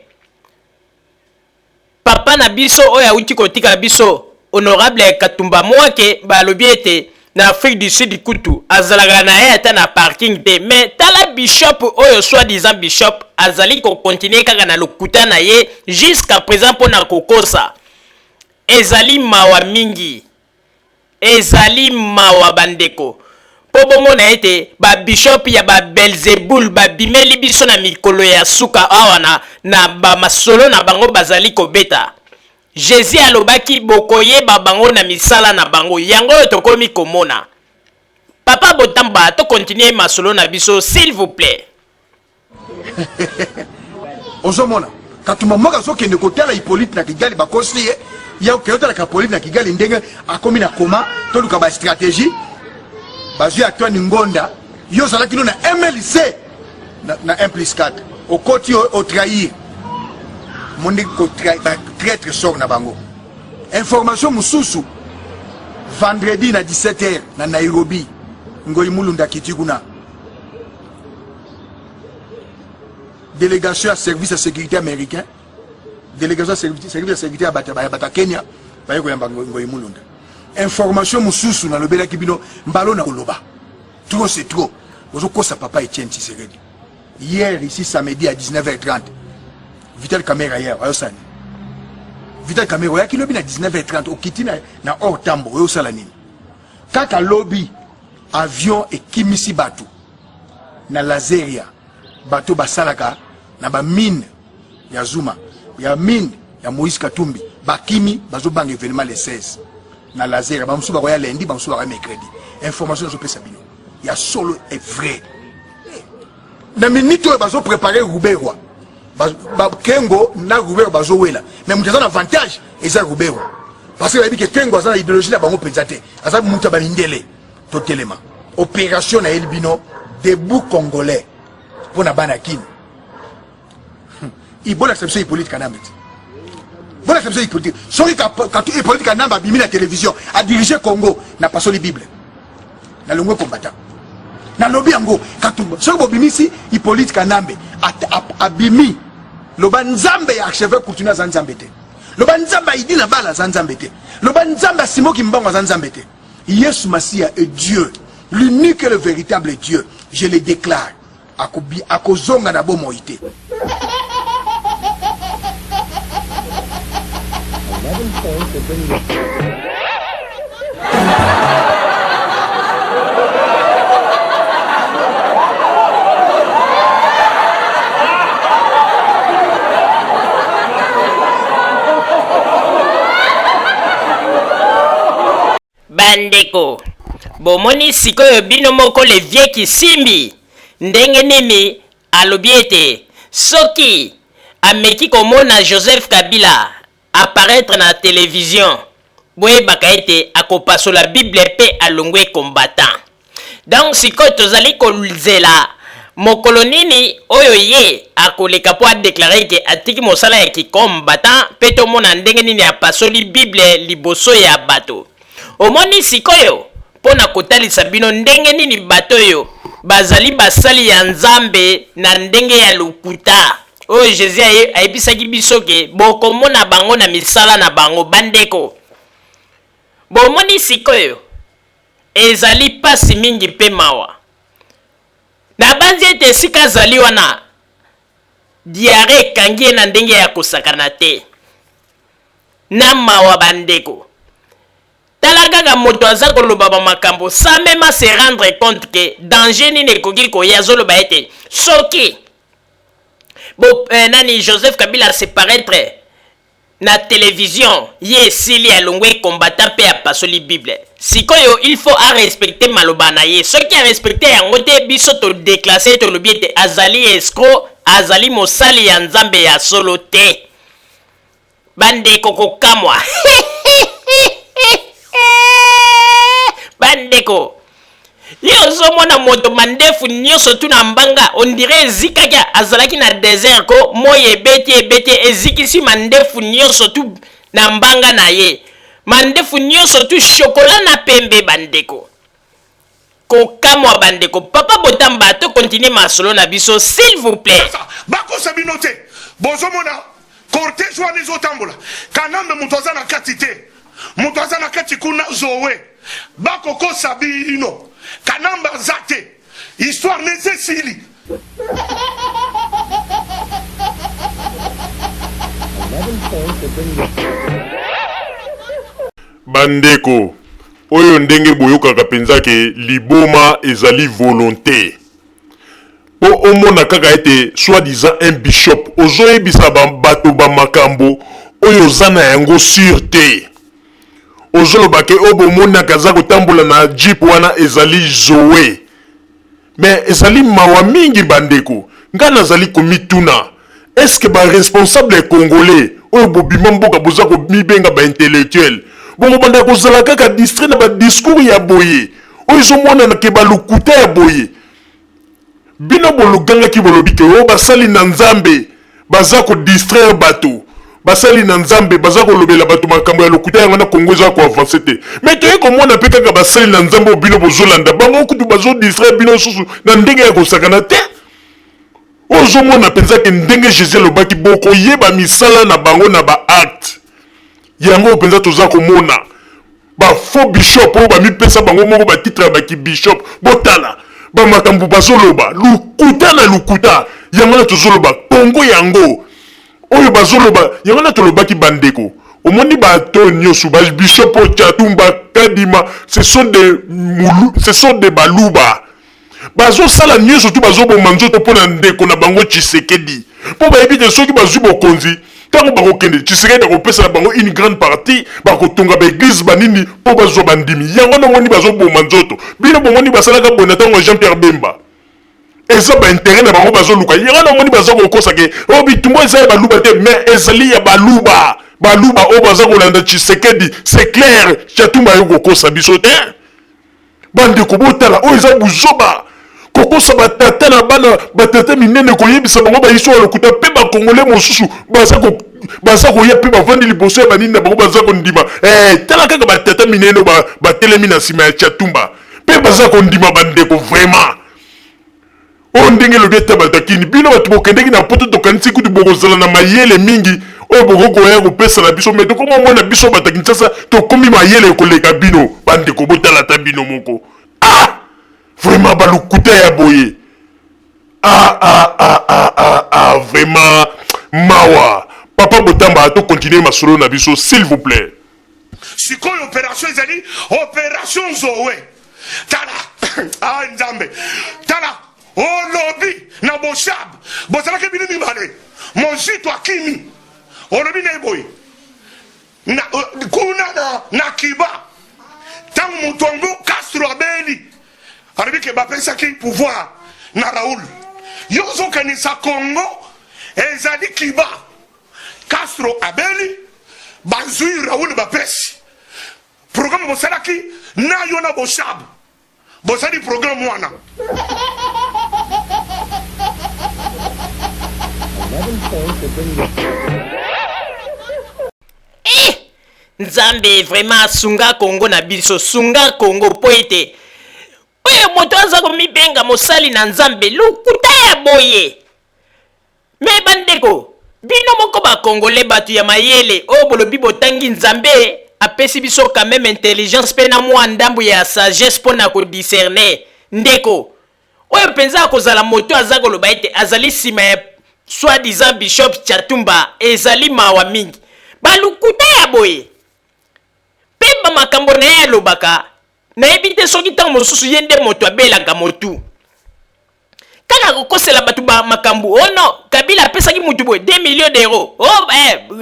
papa na biso oyo awuti kotika biso honorable Katumba Mwake balobi ete na Afrique du Sud kutu azalaka na ye ata na parking te mais tala bishop oyo soi-disant bishop azali ko continuer kaka na lokuta na ye jusqu'à présent pona kokosa ezali mawa mingi ezali mawa bandeko po bomona ete ba bishop ya ba Belzebul ba bimeli biso na mikolo ya suka awana na ba masolo na bango bazali kobeta Jésus alobaki bokoyeba bango na misala na bango yango tokomi komona papa Botamba to continuer masolo na biso s'il vous plaît ozomona Katumba Mwake so kende kotala Hippolyte na Kigali bakosi ye ya okeyota la Hippolyte na Kigali ndenge akomi na koma to luka ba stratégie bazu ya Tony Ngonda yo zalaki no na MLC na 1+4 au côté au trahir mondi ko traître sort na bango information mususu vendredi na 17h na Nairobi Ngoyi Mulunda kitikuna délégation à service de sécurité américain délégation à service de sécurité à Bata Kenya baye ko yamba Ngoyi Mulunda information mususu na lobela kibino mbalo na koloba trop c'est trop ozoko sa papa Etienne Tshisekedi hier ici samedi à 19h30 Vital Caméra hier ayosani Vital Camero, qui lobby à 19h30, au Kittina, na hors tambo, au Salanine. Kaka lobby, avion et Kimisi Batou, na Lazeria, Bateau Basalaka, na ba mine, ya Zuma, ya mine, ya Moïse Katumbi, Bakimi, bazo bang événement les 16. Na Lazeria, bamsou ba roya lundi, bamsou ba mercredi. Information sur Pesabino. Ya solo est vrai. Na minute, bazo préparer Roubaix. Kengo na Roubaix bazo wela mais mutu aza na avantage eza Roubaix parce que que Kengo aza na idéologie na bango penza te aza mutu balindele to telema opération na Elbino debout congolais pour na banakine il bonne exception politique kanambe bonne exception politique soki ka politique kanamba bimi na télévision a diriger Congo na pasoli Bible na longwe combattant na lobby yango katumba soki bobimisi i politique kanambe abimi loba nzambe ya archevêque continue za nzambe te loba nzambe idi na bala za nzambe te loba nzambe simoki mbango za nzambe te Yesu Masia est Dieu l'unique et le véritable Dieu je le déclare akozonga na bomoité bandeko bomoni sikoyo bino moko le vie kisimbi ndenge nini alobi ete soki ameki komona Joseph Kabila apparaître na télévision boyebaka ete akopasola Bible pe alongwe combattant. Donc sikoyo tozali kolzela mokolo nini oyo ye akoleka po adeklare ke atiki mosala ya kikombattant pe tomona ndenge nini apasoli Bible liboso ya bato. Omoni sikoyo pona kotalisa bino ndenge nini bato yo bazali basali ya nzambe na ndenge ya lukuta oyo Jésus ayebisaki biso ke bokomona bango na misala na bango bandeko. Bomoni sikoyo ezali pasi mingi pe mawa na banzi ete esika azali wana diare ekangi na ndenge ya kosakana te na mawa bandeko. Tala kaka moto aza koloba ba makambo sans même se rendre compte que danger nini ekoki koya azoloba ete soki nani Joseph Kabila se paraître na télévision ye sili alongwe combattant pe apasoli Bible sikoyo il faut a respecter maloba na ye soki a respecter yango te biso to déclasser to lobi ete azali escroc azali mosali ya nzambe ya solo te bandeko kokamwa bandeko yo zomona moto mandefu nyonso tu na mbanga on dirait ezikaki azalaki na désert ko moye ebeti ezikisi mandefu nyonso tu na mbanga na ye mandefu nyonso tu chocolat na pembe bandeko kokamwa bandeko papa botamba to continue masolo na biso s'il vous plaît bakosa binote bozomona cortège wana ezotambola kanambe moto aza na kati te moto aza na kati kuna zowe bakokosa bino kanamba aza te histoire nezesili bandeko oyo ndenge boyokaka penza ke liboma ezali volonté po omona kaka ete soi-disant un bishop ozoyebisa bato bamakambo oyo oza na yango sur te ozoloba ke obomonaka aza kotambola na jeep wana ezali zoe mais ezali mawa mingi bandeko nga nazali komituna eske baresponsable congolais oyo bobima mboka boza komibenga baintellectuel bongo banda kozala kaka distrait na badiscours ya boye oyo ezomonana ke balukuta ya boye bino bolugangaki bolobi ke oyo basali na nzambe baza kodistraire bato basali na nzambe baza kolobela bato makambo ya lokuta yango na Kongo eza koavanse te mais toye komona mpe kaka basali na nzambe bino bozolanda bango kutu bazodistraire bino susu na ndenge ya kosakana te ozomona mpenza ke ndenge Jésus alobaki bokoyeba misala na bango na baacte yango mpenza toza komona bafaux bishop oyo bamipesa bango moko batitre ya bakibishop botala bamakambo bazoloba lukuta na lukuta yango na tozoloba Kongo yango oyo bazoloba yango na tolobaki bandeko omoni bato nyonso Bishop Chatumba Kadima ce sont des baluba bazo sala nyonso tu bazo bomba nzoto mpona ndeko na bango Tshisekedi mpo bayebi te soki bazwi bokonzi ntango bakokende Tshisekedi akopesa na bango une grande partie bakotonga baeglise banini mpo bazwa bandimi yango nomoni bazoboma nzoto bino bomoni basalaka boye na ntango Jean-Pierre Bemba eza baintere na bango bazoluka yango nomoni baza kokosake oyo bitumba eza ya baluba te mais ezali ya baluba oyo baza kolanda Tshisekedi c'est clair Chatumba yo kokosa biso te bandeko botala oyo eza buzoba kokosa batata na bana batata minene koyebisa bango bayiso ya lokuta mpe bakongole mosusu baza koya mpe bavandi liboso ya banini na bango baza kondima tala kaka batata minene batelemi na nsima ya Chatumba mpe baza kondima bandeko vraiment oyo ndenge elobi ete batakini bino bato bokendeki na poto tokanisi kutu bokozala na mayele mingi oyo bokokoya kopesa na biso me tokoma mona biso bato Kinshasa tokomi mayele koleka bino bandeko botala ta bino moko vraiment balukuta ya boye vraiment mawa papa Botamba to continuer masolo na biso s'il vous plaît sikoyo opération ezali opération Zoé tala nzambe tala olobi na boshab bozalaki bino mibale mozito akimi olobi na eboye kuna na kiba ntango moto yango Castro abeli alobi ke bapesaki pouvoir na Raoul yo ozokanisa Congo ezali kiba Castro abeli bazwi Raoul bapesi programme bosalaki na yo na boshab bosali programme wana Nzambe vraiment sunga Congo na biso sunga Congo po ete oyo moto aza komibenga mosali na Nzambe lukuta ya boye me bandeko bino moko bakongole bato ya mayele oyo bolobi botangi Nzambe apesi biso quand même intelligence pe na mwa ndambu ya sagesse mpona kodiscerne ndeko oyo mpenza akozala moto aza koloba ete azali nsima ya soi-disant Bishop Chatumba ezali mawa mingi balukuta ya boye pe bamakambo na ye alobaka nayebi te soki ntango mosusu ye nde moto abelaka motu kaka kokosela bato bamakambo ono Kabila apesaki mutu boye 2 millions d'euros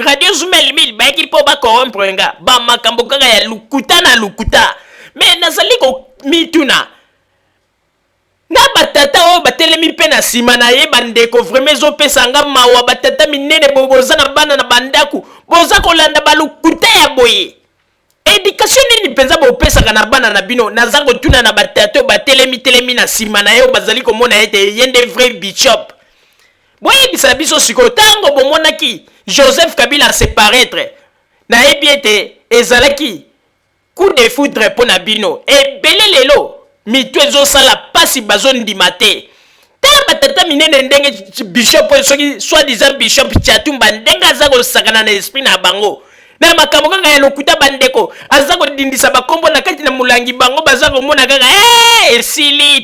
radio Zumel Mil bayaki mpo bakorrompre nga bamakambo kaka ya lukuta na lukuta me nazali komituna na batata oyo batelemi mpe na nsima na ye bandeko vraiment ezopesa nga mawa batata minene boza na bana na bandaku boza kolanda balukuta ya boye éducation nini mpenza bopesaka na bana na bino naza kotuna na batata oyo batelemi na nsima na ye oyo bazali komona ete ye nde vrai bishop boyebisa biso sikoyo ntango bomonaki Joseph Kabila separaître nayebi ete ezalaki coup de foudre mpo na bino ebele lelo mitu ezosala pasi bazondima te ntango batata minene ndenge bishop oyo soki soi-disant Bishop Chatumba ndenge aza kosakana na esprit na bango na makambo kaka ya lokuta bandeko aza kodindisa bakombo na kati na mulangi bango baza komona kaka esili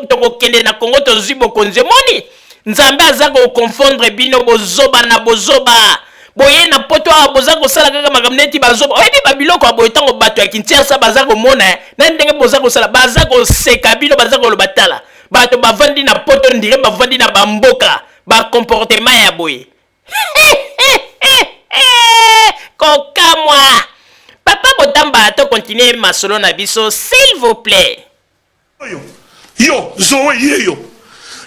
tokokende na Congo tozwi bokonzi moni Nzambe aza kokonfondre bino bozoba na bozoba boye na poto awa boza kosala kaka makambo neti bazoba oyebi babiloko ya boye ntango bato ya Kinshasa baza komona na ndenge boza kosala baza koseka bino baza koloba tala bato bavandi na poto ndire bavandi na bamboka bakomportema ya boye kokamwa papa Botamba to continuer masolo na biso s'il vous plaît yo Zoé yeyo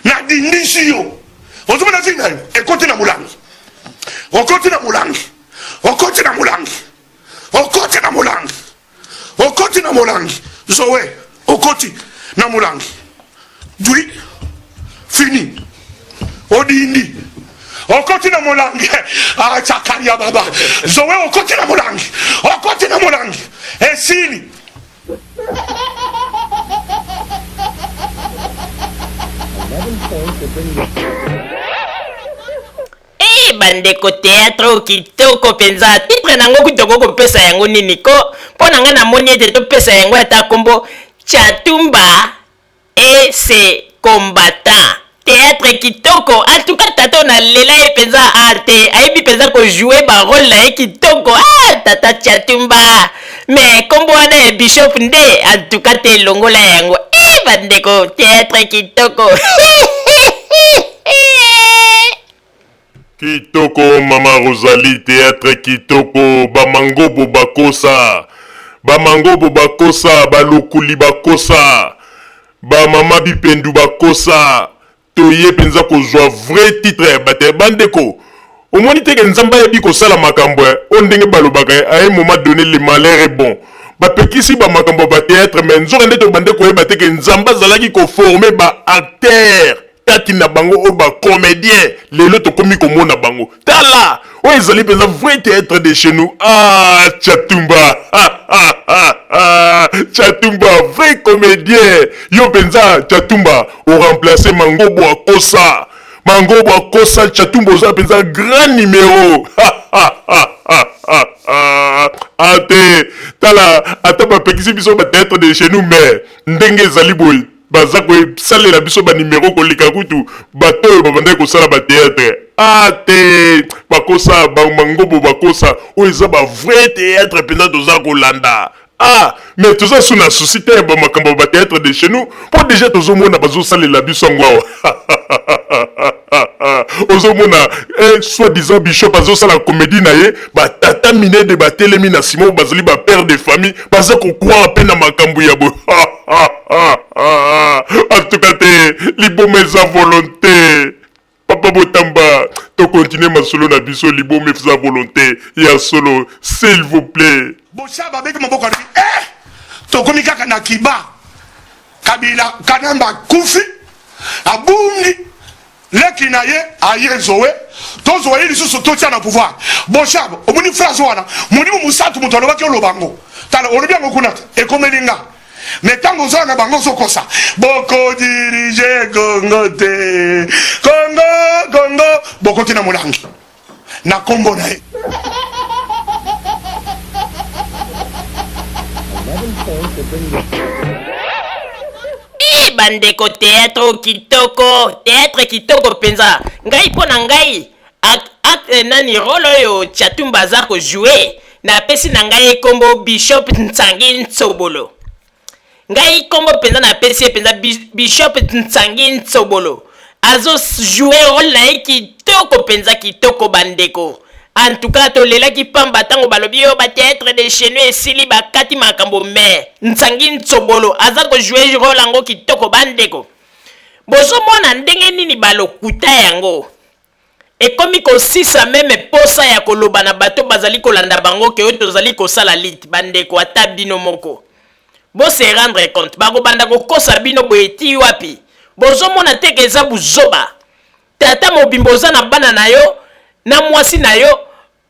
na dindisi yo ozomona zina yo ekoti na mulangi okoti na mulangi okoti na mulangi okoti na mulangi okoti na mulangi Zoé okoti na mulangi dui fini odindi okoti na mulangi chakaria baba Zoé okoti na mulangi esili bandeko théâtre kitoko penza titre nango kitoko kopesa yango nini ko mpo na nga namoni ete topesa yango ata kombo Chatumba et ses combattants théâtre kitoko. En tout cas, tata na lela e penza arte. Aibi penza ko jouer ba rôle na e kitoko. Ah, tata Chatumba. Mais kombo wana e Bishop nde. En tout cas, te longola yango. Bandeko, théâtre kitoko. Kitoko, Mama Rosalie, théâtre kitoko. Bamangobo bakosa. Bamangobo bakosa. Balokuli bakosa. Mama bipendu bakosa. Toye penza kozwa vrai titre. Bate bandeko. Omoni teke nzamba ya biko sala makambo. Ondenge balobaka. À un moment donné, le malheur est bon. Bapekisi ba makambo ba théâtre. Mais nzora nde to bandeko ye bateke nzamba zalaki ko former ba acteur. Kati na bango o ba comédien. Lelo to komi komona bango. Tala. O ezali penza vrai théâtre de chez nous. Ah, Chatumba. Chatumba, vrai comédien. Yo penza Chatumba au remplacé Mangobo Akosa. Mangobo Akosa, Chatumba oza penza grand numéro. Ate tala ata ba pekisi biso ba théâtre de chez nous mais ndenge ezali boy baza ko salela biso ba numéro ko lika kutu bato ba bande ko sala ba théâtre. Ate bakosa ba Mangobo bakosa o eza ba vrai théâtre penza doza ko landa. Ah, mais tout ça sous la société, bah, ma cambo va théâtre de chez nous. Pour déjà, tous au monde, bazo sale la bisongwa. Aux mona, soi-disant bishop, bazo sale la comédie naie, bah, tata miné de ba télémina Simon, bazali ba père de famille, bazo qu'on croit à peine à ma cambo yabo. En tout cas, libo mes à volonté. Papa Botamba, tu continues ma solo na biso, libo mes à volonté. Ya solo, s'il vous plaît. Boshaba avec mon bokari. Tokomi kaka na kiba. Kabila kanamba kufi. Abumni. Leki na ye aye zoe. To zoe li susu to na pouvoir. Boshaba, omuni phrase wana. Muni musatu mutoloba ki olobango. Tala olobi ngo kunata. E komelinga. Mais tango zo na bango so kosa. Boko dirige Congo te. Congo. Boko tina mulangi. Na kombo na ye. Bandeko théâtre kitoko penza ngai pona ngai acte nani role oyo Chatumba za ko jouer na pesi na ngai kombo Bishop Ntsangi Ntsobolo ngai kombo penza na pesi penza Bishop Ntsangi Ntsobolo azo jouer role na kitoko penza kitoko bandeko. En tout cas, to lela ki pamba tango balobi yo ba théâtre de chez nous et sili ba kati makambo mais Ntsangi Ntsobolo aza ko jouer rôle yango kitoko bandeko. Bozo mona ndenge nini balokuta yango. E komi ko sisa meme posa ya koloba na bato bazali kolanda bango ke yo tozali ko sala lit bandeko ata bino moko. Bo se rendre compte bako banda ko kosa bino boeti wapi. Bozo mona teke eza buzoba. Tata mobimboza na bana na yo. Na mwasi na yo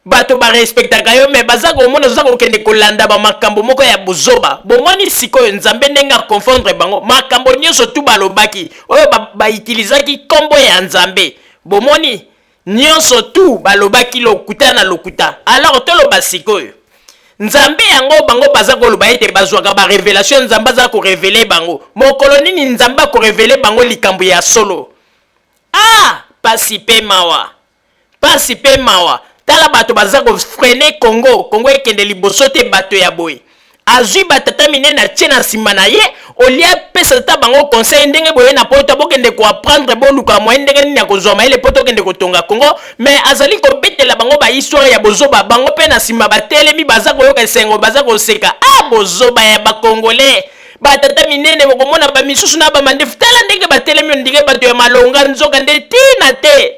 bato ba respectaka yo mais baza ko mona zo ko kende kolanda ba makambo moko ya buzoba bomoni sikoyo nzambe ndenga confondre bango makambo nyonso tu balobaki oyo ba utilizaki kombo ya nzambe bomoni nyonso tu balobaki lokuta na lokuta alors to loba sikoyo nzambe yango bango baza ko loba ete bazwaka ba révélation nzambe za ko révéler bango mokolo nini nzambe ko révéler bango likambo ya solo ah pasi pe mawa tala bato baza ko freiner Congo ekende liboso te bato ya boy azui batata minene tie na nsima na ye olia pesa tata bango conseil ndenge boye na poto bokende ko apprendre boluka moyen ndenge nini ya kozwa mayele poto kende kotonga Congo mais azali kobetela bango ba histoire ya bozoba bango pe na nsima batelemi baza koyoka esengo baza koseka ah bozoba ya bakongolais batata minene bokomona bamisusu na bamandefu tala ndenge batelemi ndenge bato ya malonga nzoka nde tina te.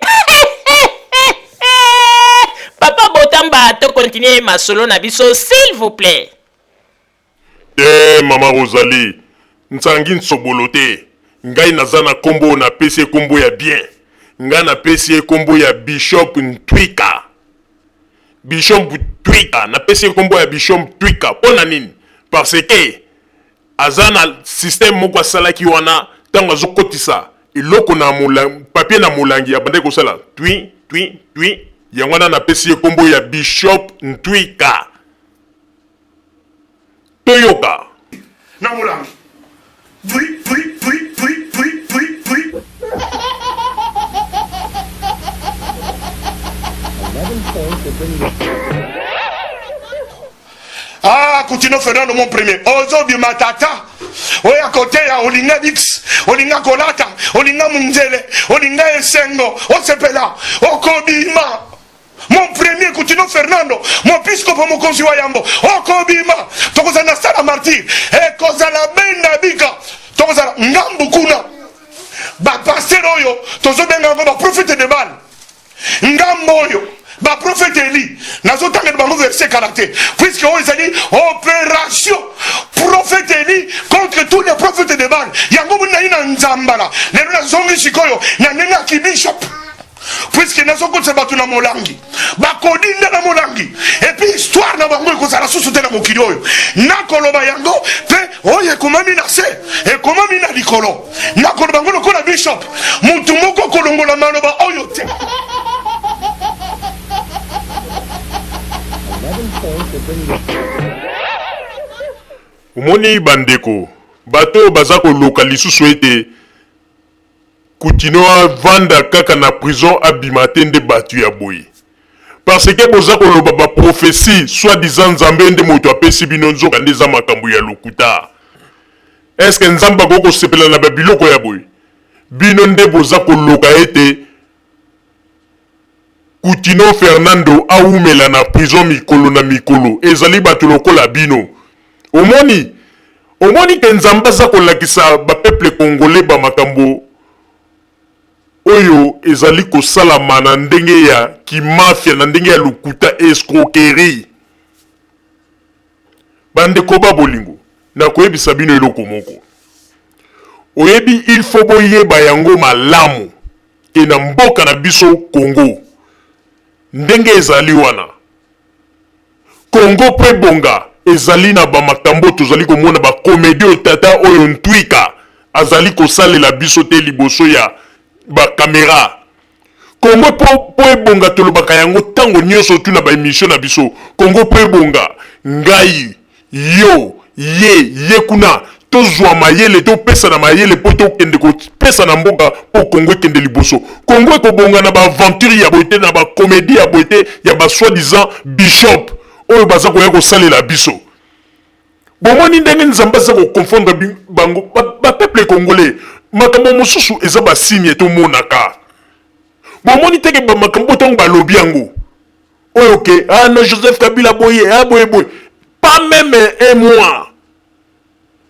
Papa Botamba, to continuer ma solo na biso, s'il vous plaît. Mama Rosalie, Ntsangi Ntsobolo te. Ngai nazana kombo na pesi kombo ya bien. Ngai na pesi kombo ya Bishop Ntwika. Bishop Ntwika, na pesi kombo ya Bishop Ntwika. Pona nini? Parce que azana système moko salaki wana tango azokotisa. Iloko na mulangi, papier na mulangi ya bande ko sala. Twi. Yangwana na pesi kombo ya Bishop Ntwika. Toyoka. Na mulangi. Ah, continue Fernando mon premier. Ozobi matata. Oya côté ya olinga dix, olinga kolata, olinga munzele, olinga esengo, osepela, okobima. Mon premier continue Fernando, mon piscopo mon konzi wa yambo, okobima. Tokozana sala martyr, e kozala benda bika. Tokozala ngambu kuna. Ba pasteur oyo, tozobenga ngo ba prophète de Baal. Ngambo oyo. Ba prophète Eli, nazo tanga de bango verset caractère, puisque on a dit opération prophète Eli contre tous les prophètes de Baal. Yango muna ina nzambala, lelo na zongi sikoyo, na nenga ki bishop. Puisque nazo kotse batu na molangi, ba kodinda na molangi, et puis histoire na bango ko sala susu te na mokili oyo. Na koloba yango pe oye komami na se, e komami na likolo. Na koloba bango ko na bishop, mutu moko kolongola maloba oyo te. Omoni bandeko bato baza koloka lisusu ete Coutinho vanda kaka na prison abimate nde batu ya boye parce que boza koloba ba prophétie soi-disant nzambe nde moto apesi bino nzoka nde za makambo ya lokuta. Est-ce que nzamba koko sepela na babiloko ya boye bino nde boza koloka ete Coutinho Fernando aumela na prison mikolo na mikolo ezali bato lokola bino. Omoni ke nzamba za kolakisa ba peuple congolais ba makambo oyo ezali kosalama na ndenge ya kimafia na ndenge ya lokuta escroquerie. Bandeko ba bolingo na koyebisa bino eloko moko. Oyebi il faut boyeba yango malamu ke na mboka na biso Congo ndenge ezali wana Congo pe bonga ezali na ba makambo tozali komona ba comédie tata oyo ntwika azali kosalela biso te liboso ya ba caméra. Congo po ebonga tolobaka yango tango nyonso tuna ba émission na biso. Congo po ebonga ngai yo ye kuna tozwa mayele to pesa na mayele po to kende ko pesa na mboka po Congo kende liboso. Congo ko bonga na ba aventure ya boite na ba comédie ya boite ya ba soi-disant bishop oyo baza ko ya ko salela biso. Bomoni ndenge nzamba za ko confondre bango ba peuple congolais makambo mosusu eza ba signe to monaka. Bomoni teke ba makambo to ba lobi yango. Oyo ke na Joseph Kabila boye boye pas même un mois.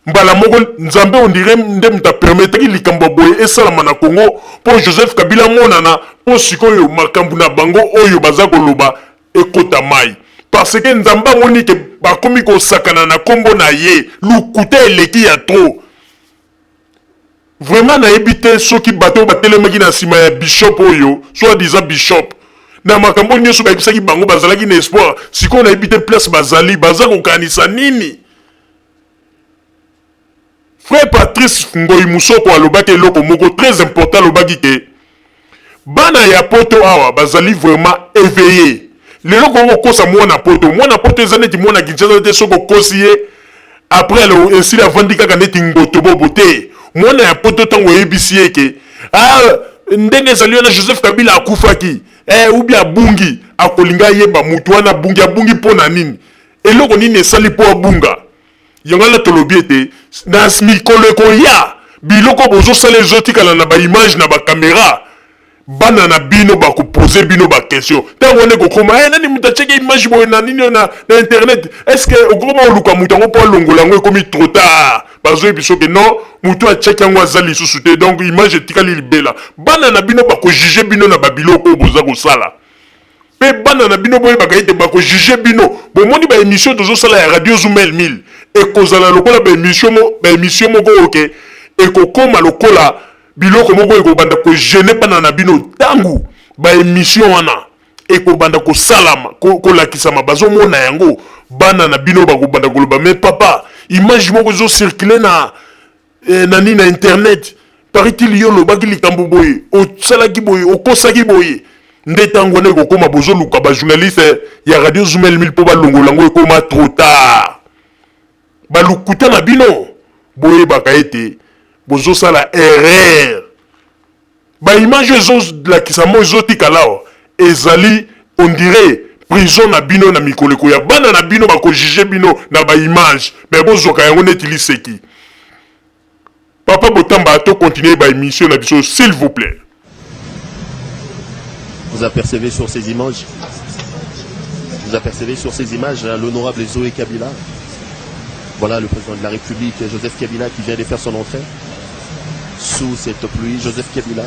Mbala moko nzambe on dirait nde mta permettre ki likambo boye esalama na Congo po Joseph Kabila monana po sikoyo makambo na bango oyo baza koloba ekota mai. Parce que nzamba moni ke bakomi ko sakana na kombo na ye lukuta eleki ya trop. Vraiment na ebité soki bato batelemaki na sima ya bishop oyo soit disant bishop na makambo nyoso bayebisaki bango bazalaki na espoir siko na ebité place bazali baza kokanisa nini. Frère Patrice Ngoyi Musoko alobaki eloko moko très important alobaki ke bana ya poto awa bazali vraiment éveillé. Lelo ko kosa mwana poto ezaneti mwana Kinshasa te soko kosi après le ainsi la vandika kaneti ngoto bobote mwana ya poto tango ebisi eke ndenge ezali na Joseph Kabila akufaki ou bien bungi akolinga yeba mutu wana bungi pona nini eloko nini esali po abunga yangala tolobi ete na mikolo ko ya biloko bozo sala ezotikala na ba image na ba caméra bana na bino ba ko poser bino ba question tango ne ko koma nani mutacheke image boy na nini na internet est-ce que okoma oluka mutango po longola ngo komi trop tard bazo ebiso ke non mutu a check yango azali susu te donc image etikali libela bana na bino ba ko juger bino na ba biloko boza ko sala pe bana na bino boye ba kaite ba ko juger bino bo moni ba émission tozo sala ya radio Zoomel 1000 e kozala lokola ba émission moko oke e ko koma lokola biloko moko eko banda ko gêner bana na bino tangu ba émission wana eko banda ko salama ko lakisama bazo mona yango bana na bino ba ko banda ko loba mais papa image moko zo circuler na na internet paraît-il yo lobaki likambo boye o salaki boye o kosaki boye nde tango ne ko koma bozo luka ba journaliste ya radio Zoomel 1000 po ba longola ngo ekoma trop tard ba lukuta na bino boye bakaete bozo sala erreur ba image zo la kisamo zo tikalao ezali on dirait prison na bino na mikoleko ya bana na bino bakojige bino na ba image mais bozoka yango neti liseki. Papa Botamba to continuer ba émission na biso s'il vous plaît. Vous apercevez sur ces images, l'honorable Zoé Kabila. Voilà le président de la République, Joseph Kabila, qui vient de faire son entrée sous cette pluie. Joseph Kabila,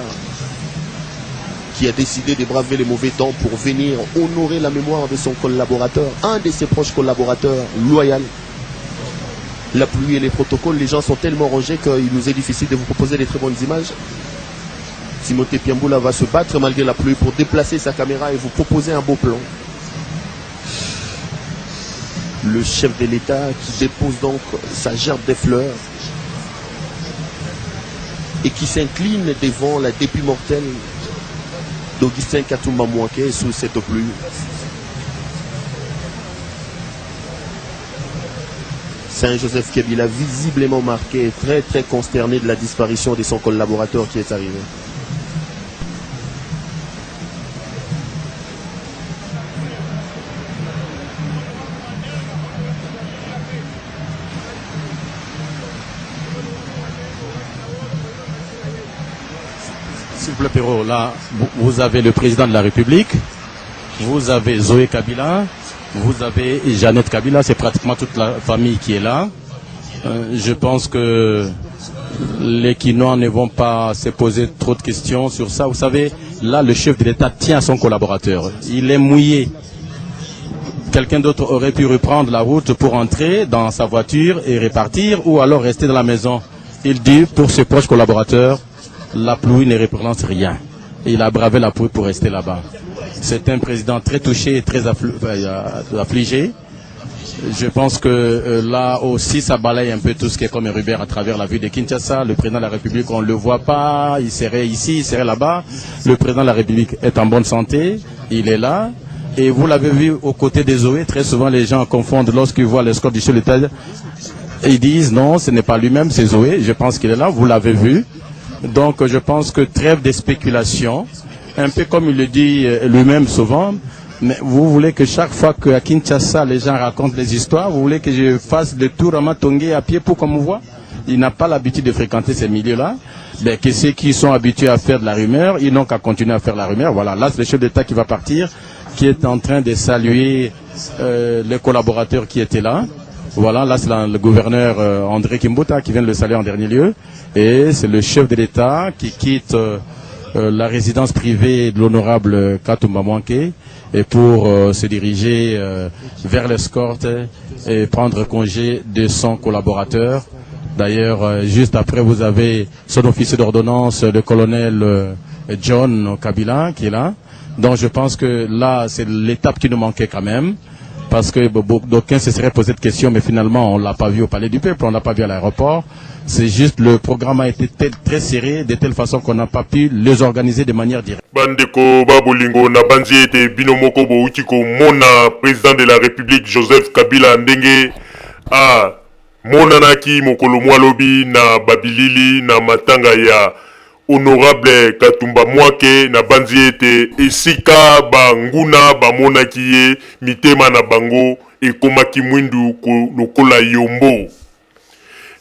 qui a décidé de braver les mauvais temps pour venir honorer la mémoire de son collaborateur, un de ses proches collaborateurs, loyal. La pluie et les protocoles, les gens sont tellement rangés qu'il nous est difficile de vous proposer des très bonnes images. Timothée Piamboula va se battre malgré la pluie pour déplacer sa caméra et vous proposer un beau plan. Le chef de l'État qui dépose donc sa gerbe de fleurs et qui s'incline devant la dépit mortelle d'Augustin Katumba Mouanké sous cette pluie. Saint-Joseph Kabila visiblement marqué et très très consterné de la disparition de son collaborateur qui est arrivé. S'il vous plaît, Perrault, là, vous avez le président de la République, vous avez Zoé Kabila, vous avez Jeannette Kabila, c'est pratiquement toute la famille qui est là. Je pense que les Quinois ne vont pas se poser trop de questions sur ça. Vous savez, là, le chef de l'État tient à son collaborateur. Il est mouillé. Quelqu'un d'autre aurait pu reprendre la route pour entrer dans sa voiture et repartir, ou alors rester dans la maison. Il dit, pour ses proches collaborateurs, la pluie ne représente rien. Il a bravé la pluie pour rester là-bas. C'est un président très touché et très affligé. Je pense que là aussi, ça balaye un peu tout ce qui est comme un Rubert à travers la ville de Kinshasa. Le président de la République, on ne le voit pas. Il serait ici, il serait là-bas. Le président de la République est en bonne santé. Il est là. Et vous l'avez vu aux côtés des Zoé. Très souvent, les gens confondent lorsqu'ils voient l'escorte du chef de l'État. Ils disent non, ce n'est pas lui-même, c'est Zoé. Je pense qu'il est là. Vous l'avez vu. Donc, je pense que trêve de spéculation. Un peu comme il le dit lui-même souvent, mais vous voulez que chaque fois qu'à Kinshasa, les gens racontent les histoires, vous voulez que je fasse le tour à Matongé à pied pour qu'on me voit? Il n'a pas l'habitude de fréquenter ces milieux-là. Ben, que ceux qui sont habitués à faire de la rumeur, ils n'ont qu'à continuer à faire la rumeur. Voilà, là, c'est le chef d'État qui va partir, qui est en train de saluer les collaborateurs qui étaient là. Voilà, là, c'est le gouverneur André Kimbuta qui vient de le saluer en dernier lieu. Et c'est le chef de l'État qui quitte la résidence privée de l'honorable Katumba Mouanké et pour se diriger vers l'escorte et prendre congé de son collaborateur. D'ailleurs, juste après, vous avez son officier d'ordonnance, le colonel John Kabila, qui est là. Donc je pense que là, c'est l'étape qui nous manquait quand même. Parce que d'aucuns se seraient posé de questions, mais finalement, on ne l'a pas vu au Palais du Peuple, on ne l'a pas vu à l'aéroport. C'est juste le programme a été très serré, de telle façon qu'on n'a pas pu les organiser de manière directe. Bandeko Babolingo na banzi ete binomoko boutiko mona président de la République Joseph Kabila ndenge a monanaki mokolo mwalobi na babilili na matanga ya honorable Katumba Mouanké na banzi ete esika banguna bamonaki ye mitema na bango ekomaki mwindu lokola yombo.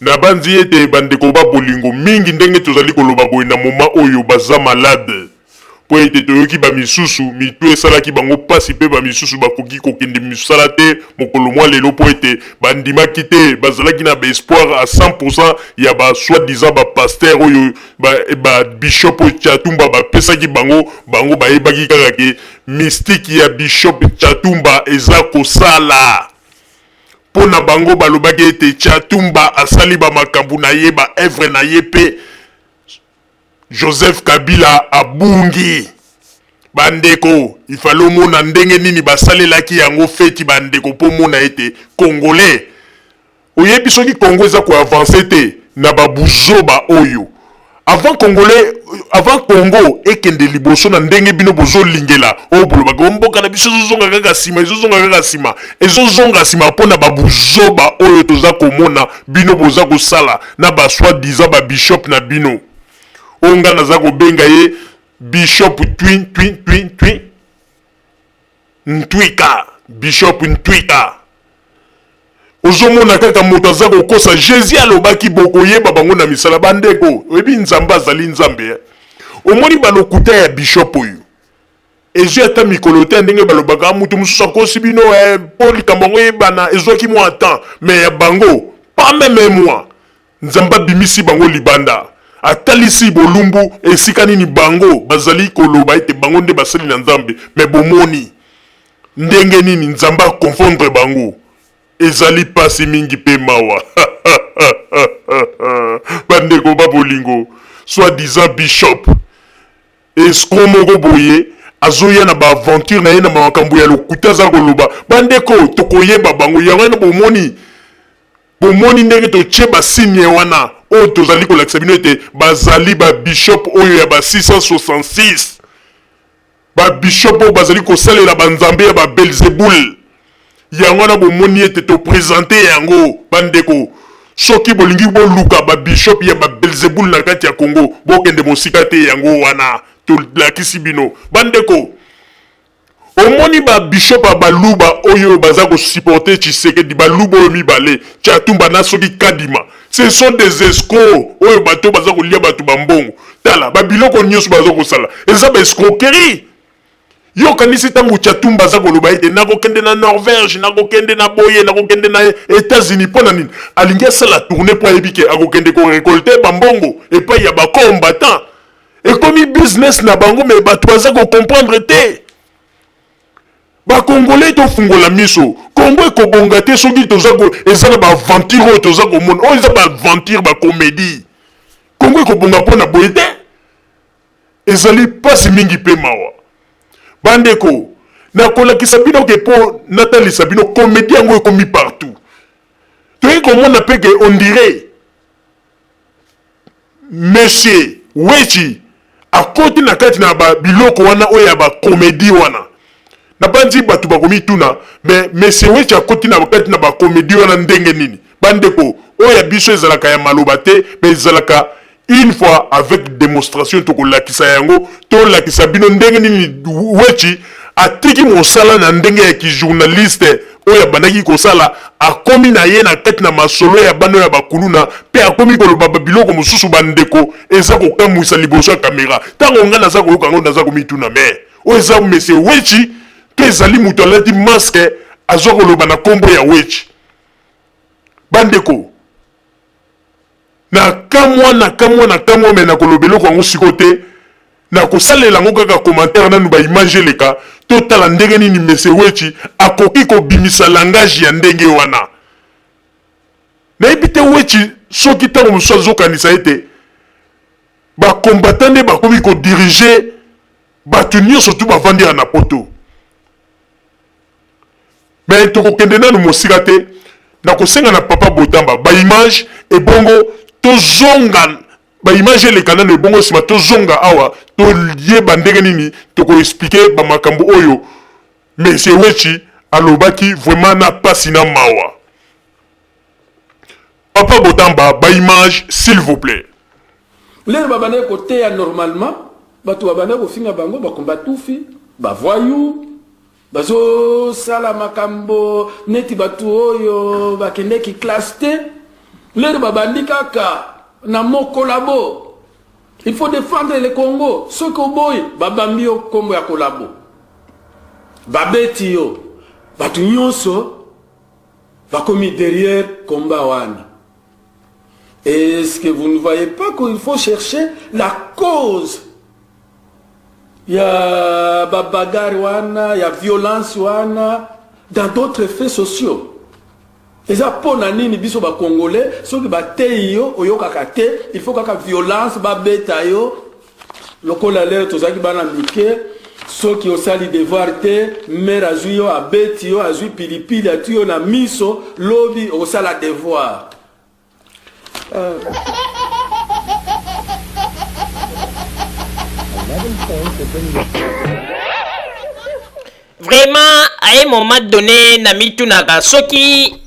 Na banzi ete bandeko babolingo mingi ndenge tozali koloba boye na moma oyo baza malade. Po ete toyoki ba misusu mitu esalaki bango pasi pe ba misusu bakoki kokende misala te mokolo mwa lelo po ete bandimaki te bazalaki na ba espoir à 100% ya ba soi-disant ba pasteur oyo ba bishop Chatumba ba pesaki bango ba ebaki kaka ke mystique ya bishop Chatumba eza kosala. Pona bango balobaki ete Chatumba asali ba makambu na ye ba œuvre na ye pe Joseph Kabila abungi. Bandeko, il fallait mona ndenge nini basalelaki yango feti bandeko po mona ete Congolais. Oyebi soki Congo eza ko avancer te na babuzoba oyo. Avant Congo ekende liboso na ndenge bino bozo lingela o bolo bagomboka na biso zonga kaka sima ezozonga sima pona babuzoba oyo toza komona bino boza ko sala na ba soi-disant ba bishop na bino. Onga naza kobenga ye bishop twin. Ntwika Bishop Ntwika ozomona kaka moto aza kokosa Jésus alobaki bokoyeba bango na misala bandeko oyebi nzambe azali nzambe omoni balokuta ya bishop oyo ezwi ata mikolo te ndenge balobaka mutu mosusu akosi bino po likambo yango eyebana ezwaki mwa temps mais ya bango pas même moi nzambe abimisi bango libanda atalisi bolumbu esika nini bango bazali koloba ete bango nde basali na nzambe mais bomoni ndenge nini nzambe akonfondre bango ezali pasi mingi pe mawa bandeko babolingo soi-disant bishop escroc moko boye azoya na baaventure na ye na makambo ya lokuta aza koloba bandeko tokoyeba bango yango na bomoni ndenge totie basigne wana oyo tozali kolakisa bino ete bazali babishop oyo ya ba 666 babishop oyo bazali kosalela banzambe ya babelzebul yango na bomoni ete topresente yango bandeko soki bolingi boluka babishop ya babelzebul na kati ya Congo bokende mosika te yango wana tolakisi bino bandeko omoni babishop ya baluba oyo baza kosupporte Tshisekedi baluba oyo mibale Tchatumba na soki Kadima ce sont des escrocs oyo bato baza kolia bato bambongo tala babiloko nyonso baza kosala eza ba escroquerie yo kanisi tango Tchatumba aza koloba ete nakokende na Norvège nakokende na boye nakokende na États-Unis mpona nini alingi asala tourne po ayebi ke akokende korekolte bambongo epai ya bacombattant ekomi business na bango me bato baza kocomprendre te bakongolais tofungola miso Congo ekobonga te soki eza na baaventure oyo toza komona oyo eza baaventure bacomédie Congo ekobonga mpona boye te ezali pasi mingi mpe mawa bandeko nakolakisa bino ke mpo natalisa bino comédie yango ekomi partout toyei komona mpe ke on dirait monsieur Wechi akoti na kati na biloko wana oyo ya bacomédie wana na bandi bato bakomi tuna mais monsieur Wechi akoti na kati na bacomédie wana ndenge nini bandeko oyo ya biso ezalaka ya maloba te mais ezalaka une fois avec démonstration tokolakisa yango tolakisa bino ndenge nini Wechi atiki mosala na ndenge ya kijournaliste oyo abandaki kosala akomi na ye na kati na masolo ya bano ya bakuluna pe akomi koloba biloko mosusu bandeko eza kokamwisa liboso ya kamera ntango nga naza koyoka yango naza komituna me oyo eza monsieur Wechi to ezali moto alati maske azwa koloba na kombo ya Wechi bandeko na kamwa me na kolobeloko yango siko te na kosalela yango kaka commentaire nanu baimage eleka totala ndenge nini monsieur Wechi akoki kobimisa langage ya ndenge wana nayebi te Wechi soki ntango mosusu azokanisa ete bakombatant nde bakomi kodirige bato nyonso tu bavandira na poto me tokokende nanu mosika te na kosenga na papa Botamba baimage ebongo tozonga baimage eleka nano ebongo nsima tozonga awa toyeba ndenge nini tokoexplike bamakambo oyo monsieur Wechi alobaki vraiment na pasi na mawa papa Botamba baimage s'il vous plaît lero babane koteya normalement bato babane kofinga bango bakombatufi bavoyu bazosala makambo neti bato oyo bakendeki classe te lero babandi kaka na mokolabo il faut défendre le Congo soki oboyi babambi yo kombo ya kolabo babeti yo bato nyonso bakomi derrière combat wana. Est-ce que vous ne voyez pas qu'il faut chercher la cause? Il y a bagarre wana, il y a violence wana dans d'autres faits sociaux. Et ça pour nani biso ba congolais, ceux qui battent yo oyoka kate, il faut que la violence ba beta yo lokola leo tozaki bana mike, ceux qui osali devoir te, mère azui yo abeti yo azui pilipili atu yo na miso, lobi osala devoir. Vraiment, à un moment donné, Namitunaka, Soki,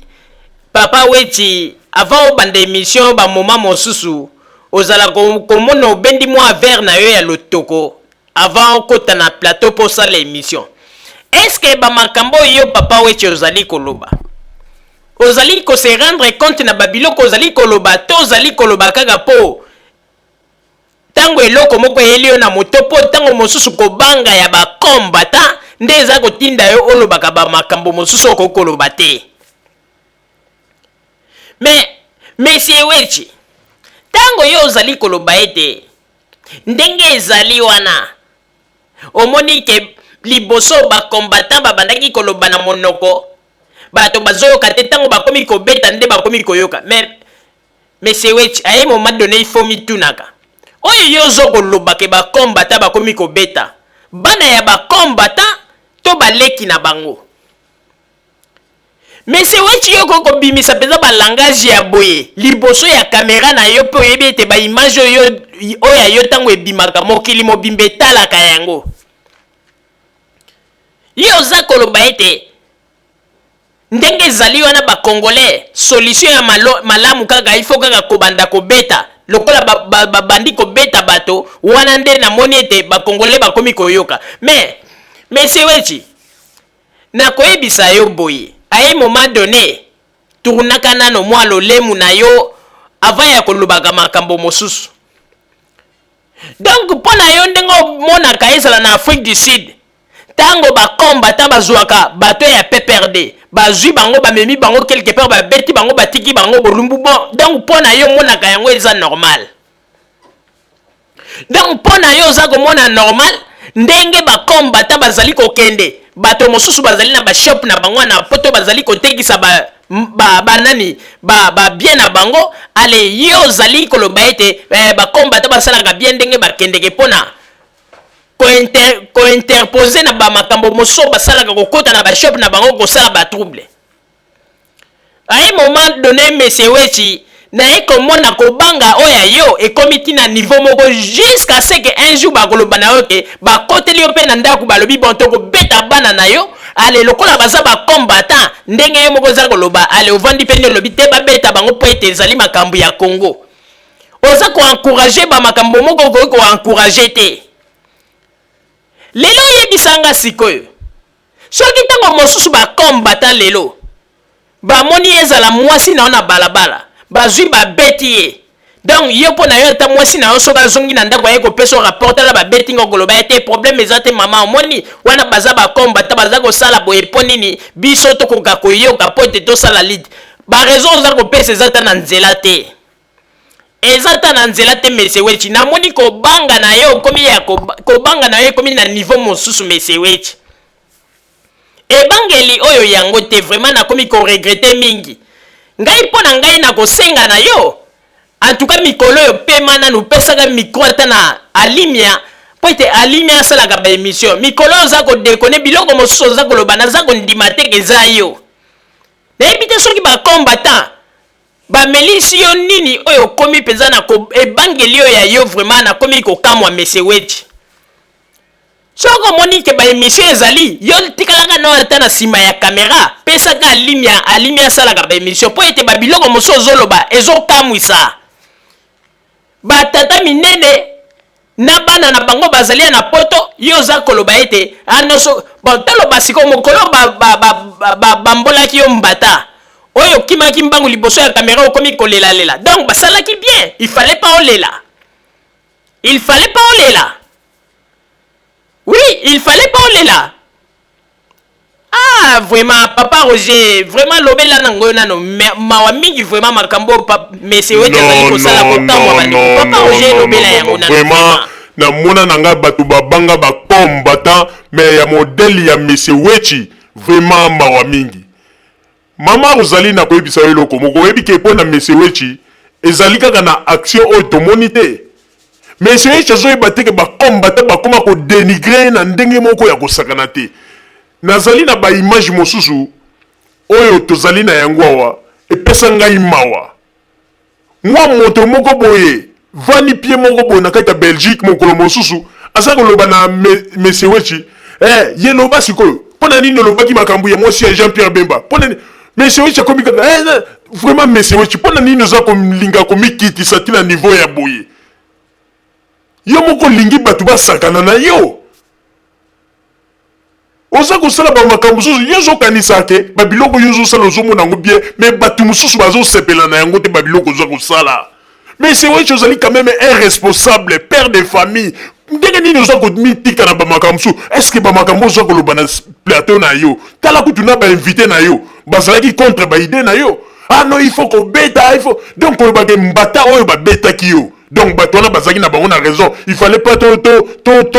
Papa Wechi, avant bande émission, ba moment mosusu, ozala komono bendi moi vers na yo ya lotoko, avant kota na plateau pour ça l'émission. est-ce que bamakambo yo papa wechi ozali koloba ozali ko se rendre compte na babiloko ozali koloba to ozali koloba kaka po tango eloko moko elio na moto po tango mosusu kobanga ya bakombata nde eza kotinda yo olobaka bamakambo mosusu okokoloba te. Mais monsieur wechi tango yo ozali koloba ete ndenge ezali wana omoni ke liboso bakombata babandaki koloba na monoko bato bazoyoka te tango bakomi kobeta nde bakomi koyoka. Mais monsieur wechi à un moment donné il faut mitunaka oyo yo ozokoloba ke bakombata bakomi kobeta bana ya bakombata to baleki na bango. Mais c'est wechi yo koko bimisa peza ba langage ya boye liboso ya kamera na yo pe oyebi ete ba image oya yo tango ebimaka mokili mobimba etalaka yango. Yo za koloba ete ndenge ezali wana ba congolais solution ya malamu kaka il faut kaka kobanda kobeta lokola bandi kobeta bato wana nde na moni ete ba congolais bakomi koyoka. Mais c'est wechi na koyebisa yo boye à un moment donné tournaka nano mwa lolemu na yo avant ya kolobaka makambo mosusu. Donc pona yo ndengo monaka ezala na Afrique du Sud tango bakombata bazwaka bato ya PPRD bazwi bango bamemi bango quelque part babeti bango batiki bango bolumbu bon. Donc pona yo monaka yango eza normal. Donc pona yo za komona normal ndenge bakombata bazali kokende bato mosusu bazali na ba shop na bango na poto bazali kotekisa banani bien na bango ale yo zali koloba ete bakombata basalaka bien ndenge bakendeke pona ko interposer na bamakambo mosusu basalaka kokota na ba shop na bango kosala ba trouble. À un moment donné monsieur wechi na ekomona kobanga oya yo ekomiti na niveau moko jusqu'à ce que un jour bakoloba na yo ke bakoteli yo pe na ndako balobi bon to kobeta bana na yo ale lokola baza bakombata ndenge yo moko za koloba ale ovandi pe ne lobi te babeta bango po ete ezali makambo ya Congo oza ko encourager ba makambo moko ko encourager te. Lelo yebisanga sikoyo soki tango mosusu bakombata lelo bamoni ezala mwasi na ona balabala bazwi babeti ye donc yo pona yo ta mwasi na yo soka zongi na ndako ye kopesa rapport la babeti ngo koloba ete problème ezate mama omoni wana baza bakombata baza kosala boye po nini biso tokoka koyoka po ete tosala lide ba raison oza kopesa ezata na nzela te ezata na nzela te monsieur wechi namoni kobanga na yo komi ya kobanga na yo komi na niveau mosusu monsieur wechi ebangeli oyo yango te vraiment nakomi ko regretter mingi ngai pona ngai na kosenga na yo en tout cas mikolo yo pema na nupesaka micro ata na alimia po ete alimia asalaka ba émission mikolo oza kodekone biloko mosusu oza koloba naza kondima te eza yo nayebi te soki bakombata bamelisi yo nini oyo komi mpenza na ebangeli oyo ya yo vraiment nakomi kokamwa monsieur wechi soko moni ke ba émission ezali yo tikalaka no ata na nsima ya kamera pesaka alimia salaka ba émission po ete babiloko mosusu ozoloba ezokamwisa batata minene na bana na bango bazali na poto yo za koloba ete anoso bon taloba siko mokolo bambolaki yo mbata oyo kimaki mbangu liboso ya kamera okomi kolela donc basalaki bien il fallait pas olela oui il fallait pas olela. Ah vraiment papa Roger vraiment lobela nango nano mawa mingi vraiment makambo monsieur wechi azali kosala kotamwa bandeko papa Roger lobela yango nano vraiment na mona nanga bato babanga bakombata mais ya modèle ya monsieur wechi vraiment mawa mingi mama ozali na koyebisa yo eloko moko oyebi ke mpo na monsieur wechi ezali kaka na action oyo tomoni te monsieur wechi azoyeba te ke bakombata bakoma kodenigre na ndenge moko ya kosakana te nazali na baimage mosusu oyo tozali na yango awa epesa ngai mawa mwa moto moko boye vani pie moko boye na kati ya Belgique mokolo mosusu aza koloba na monsieur wechi ye loba sikoyo mpona nini olobaki makambo ya mwasi ya Jean-Pierre Bemba mpona nini monsieur wechi akomi kaka vraiment monsieur wechi mpona nini oza kolinga komikitisa ti na niveau ya boye yo moko lingi bato basakana na yo oza kosala bamakambo mosusu yo ozokanisa ke babiloko yo ozosala ozomona yango bien mais bato mosusu bazosepela na yango te babiloko oza kosala. Mais c'est vrai que ozali quand même un responsable père de famille ndenge nini oza komitika na bamakambo mosusu. est-ce que bamakambo oza koloba na plateau na yo tala kutu na bainvité na yo bazalaki contre baide na yo. Ah non, il faut qu'on bêta, il faut. Donc, on va mbata oyo ba bêta ki yo. Donc, batona bazaki na bango na raison. Il fallait pas to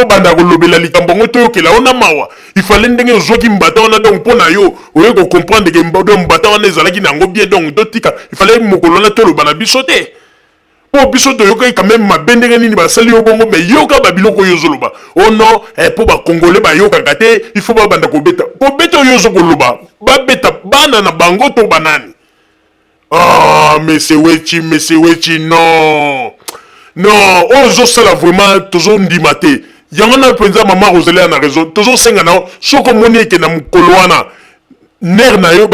banda ko lobela likambongo to ke la ona mawa. Il fallait ndenge ozoki mbata ona donc pona yo. Oyo ko comprendre que mbata ona ezalaki na ngo bien donc dotika. Il fallait mokolona to lobana bisote. Po bisote yo quand même ma bendenge nini ba sali yo bongo mais yo ka ba biloko yo zoloba. Oh non, po ba congolais ba yo kakate, il faut ba banda ko beta. Po beta yo zo ko loba. Ba beta bana na bango to banani. Ah, mais c'est Wechi, non. Non, ozo sala vraiment, toujours ndimate. Yangana penza maman Rosalie a raison. Toujours senga na, soko moni ke na mukoloana. Ner na yo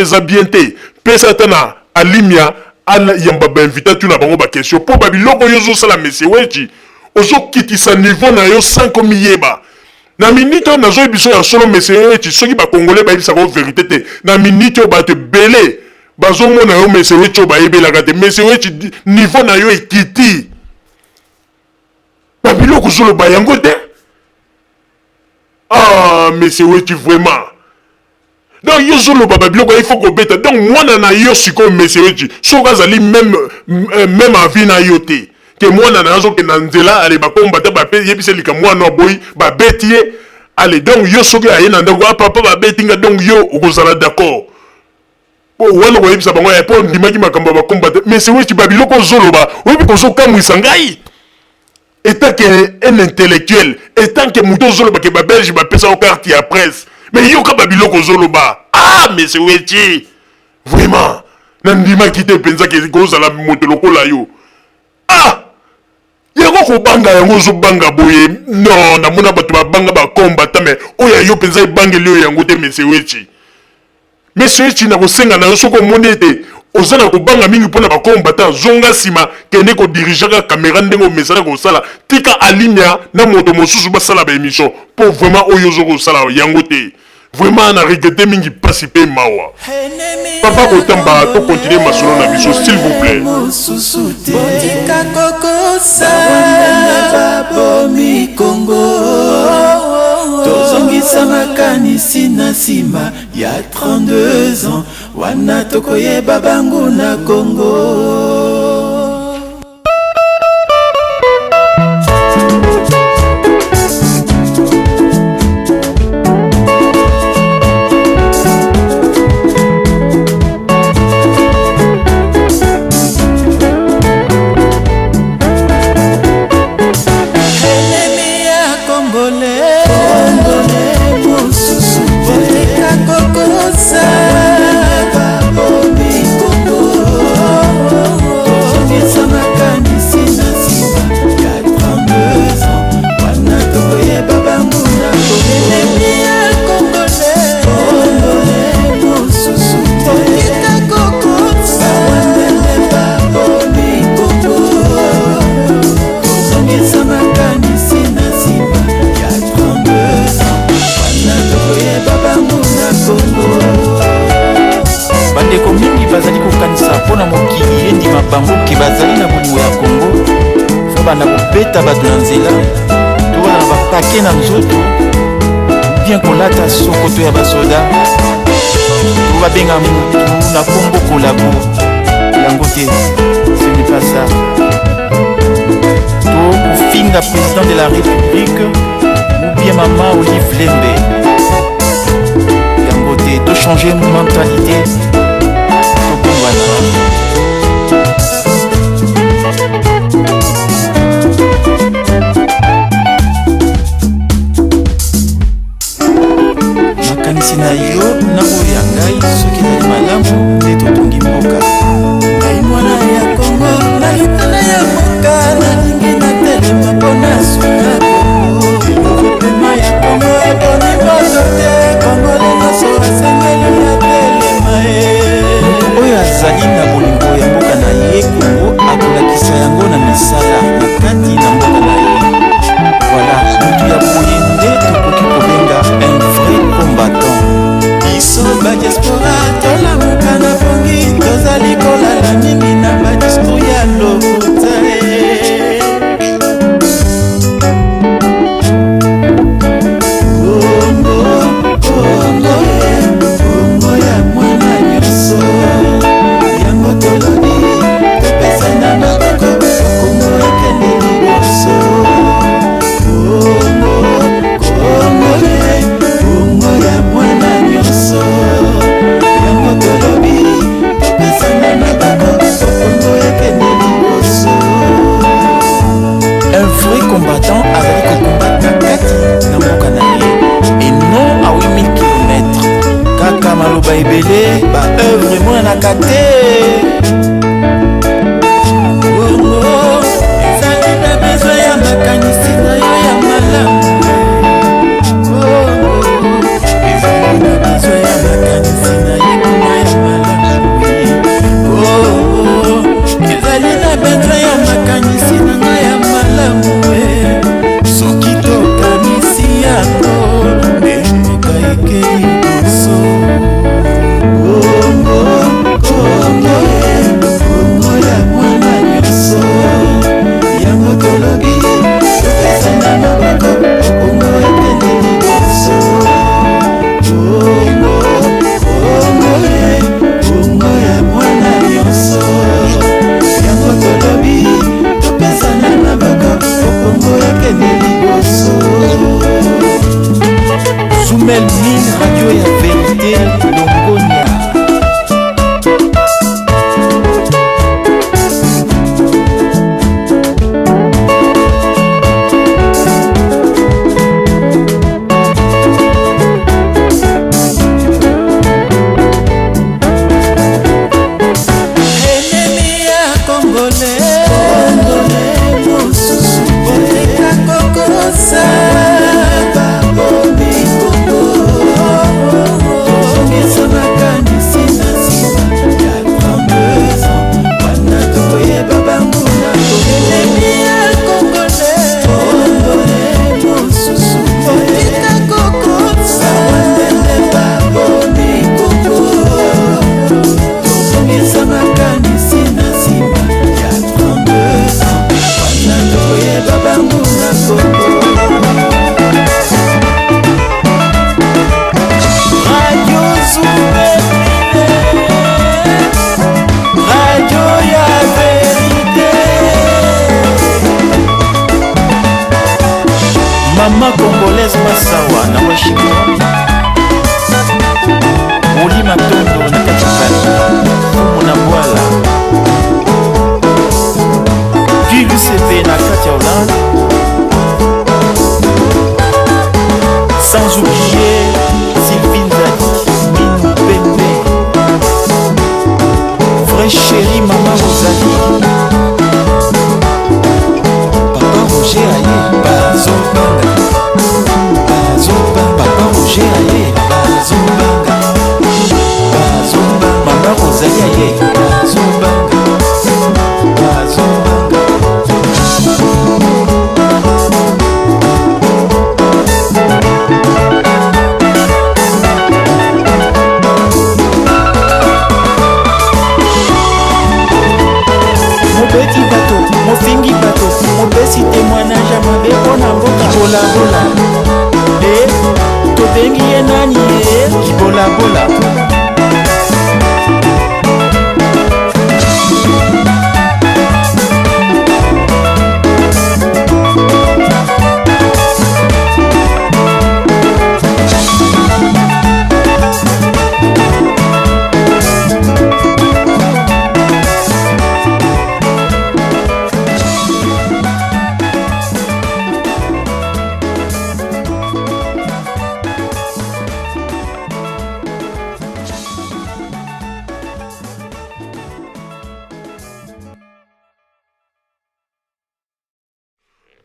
za biente. Pesa tana, alimia, ala yamba ba invita tu na bango ba question. Po babi loko yo zo sala mais c'est Wechi. Ozo kiti sa niveau na yo 5 miyeba. Na minute na zo biso ya solo mais c'est Wechi. Soki ba congolais ba bisa ko vérité te. Na minute ba te belé. Bazomo na yo mese wecho ba ebelaka te mese wechi niveau na yo ekiti babiloko zolo ba yango te. Ah mese wechi vraiment donc yo zolo ba babiloko il faut ko beta donc mwana na yo siko mese wechi so kazali même avis na yo te ke mwana na zo ke na nzela ale ba komba te ba pe yebise lika mwana boy ba betie ale donc yo soki aye na ndako papa ba betinga donc yo okozala d'accord. Wala ko yebisa bango ya po ndimaki makambo ba combattre mais c'est oui tu babiloko zoloba oui ko kamwisa ngai étant que un intellectuel étant que muto zoloba ke ba belge ba pesa au carte ya presse mais yo ka babiloko zoloba ah mais c'est oui tu vraiment na ndimaki te penza ke ko zala moto lokola yo ah yako ko banga yango zo banga boye non na mona bato ba banga ba combattre mais oya yo penza ibangeli yo yango te mais c'est oui tu mais ceux qui n'ont pas na soko monete ozana ko banga mingi pona ba kombata zonga sima kende ko diriger ka caméra ndengo message ko sala tika alinya na moto mosusu ba sala ba émission pour vraiment oyo zo ko sala yango te vraiment na regretter mingi pasi pe mawa papa ko tamba to continuer masolo na biso s'il vous plaît tika koko sa bomi Congo tozongisa makanisi na nsima ya 32 ans wana tokoyeba bango na Congo. bango ki bazali na bolingo ya Congo fo banda kobeta bato na nzela to wana na bapake na nzoto bien kolata sokoto ya basoda to babenga mutu na kombo kolabo yango te ce n'est pas ça to kofinga président de la république ou bien mama Olive Lembe yango te to changer mentalité to kongwana makanisi na yo na oyo ya ngai soki nali malamu nde totongi mboka ngai mwana ya Kongo na litala ya mboka nalingi natelema mpona suna Kongo pema ya Kongo eboni bozo te Kongo lenaso asengeli natelema ezalaka te ezali na besoin ya makanisi na yo ya malamu ezali na besoin ya makanisi na ye kuna ya malamu ezali na besoin ya makanisi na nga ya malamu soki tokanisi yango ndemoka ekei boso kongo ya mwana nyonso yango tolobi topesana maboko kongo ekendeli boso kongo ya mwana nyonso yango tolobi topesana maboko kongo ekendeli boso Zoumel Mine radio ya vérité Longonia Mama congolaise Massawa na Washington Oli Matondo na Katikati Fumu na Bwala Guy Lucepe na Katia Hollande sans oublier Sylvine Zadi Minou Bembe Vrai chéri Maman Rosalie Papa Roger Aye Bazobanga Papa Roger Aye Bazobanga Maman Rosalie Aye Bazobanga Mobeti bato, mofingi bato, mopesi témoignage mabe pona mboka Kibola-bola tobengi ye nani ye Kibola-bola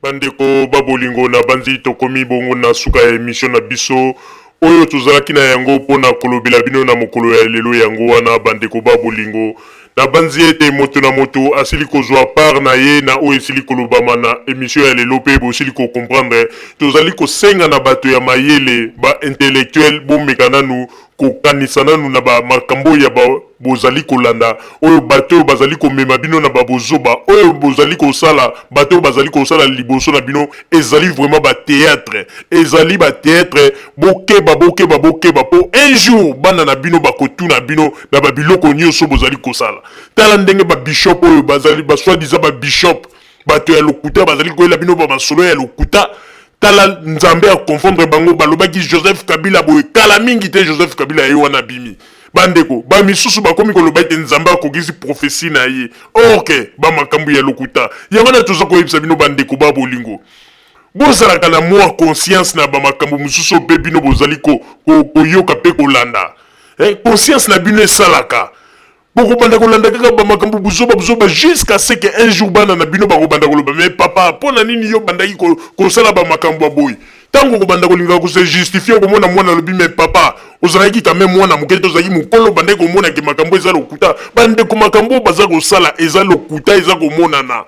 bandeko babolingo na banzi tokomi bongo na suka ya emission na biso oyo tozalaki na yango mpona kolobela bino na mokolo ya lelo yango wana bandeko babolingo na banzi ete moto na moto asili kozwa part na ye na oyo esili kolobama na emission ya lelo mpe bosili kocomprendre tozali kosenga na bato ya mayele ba-intellectuel bomeka nanu kokanisa nanu na makambo ya bozali kolanda oyo bato bazali komema bino na babozoba oyo bozali kosala bato bazali kosala liboso na bino ezali vraiment ba-théâtre ezali ba-théâtre bokeba po un jour bana na bino bakotuna bino na babiloko nyonso bozali kosala tala ndenge babishop oyo bazali baswadiza babishop bato ya lokuta bazali koyela bino bamasolo ya lokuta tala nzambe ya confondre bango balobaki Joseph Kabila boye kala mingi te Joseph Kabila ye wana bimi bandeko ba misusu bakomi koloba ete nzambe akokisi prophétie na ye ok ba makambo ya lokuta yango na toza koyebisa bino bandeko ba bolingo bozalaka na mwa conscience na ba makambo misusu pe bino bozali koyoka pe kolanda conscience na bino esalaka bokobanda kolanda kaka bamakambo buzoba jusqu'à ce que un jour bana na bino bakobanda koloba mais papa pona nini yo bandaki kosala bamakambo aboyi tango kobanda kolinga ko se justifier komona mwana lobi mais papa ozalaki quand même mwana moke tozalaki mokolo bandaki komona ke makambo eza lokuta bande ko makambo baza kosala eza lokuta eza komonana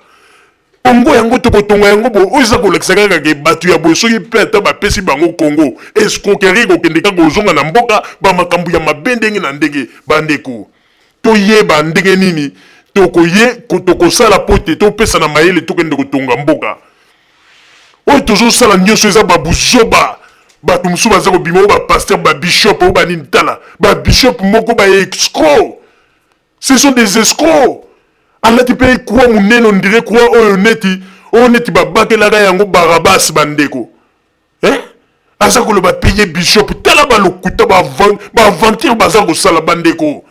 Congo yango tokotonga yango bo oza kolekisa kaka ke batu ya boye soki pe ata bapesi bango Congo escroquerie kokende kaka kozonga na mboka bamakambo ya mabe ndenge na ndenge bandeko toyeba ndenge nini tokosala po te topesa na mayele tokende kotonga mboka oyo tozosala nyonso eza babuzoba bato mosusu baza kobima oyo bapaster babishop oyo banini tala babishop moko baescroc ce sont des escrocs alati mpe kuwa monene ondire kuwa oyo neti babakelaka yango barabas bandeko aza koloba paye bishop tala balokuta baaventure baza kosala bandeko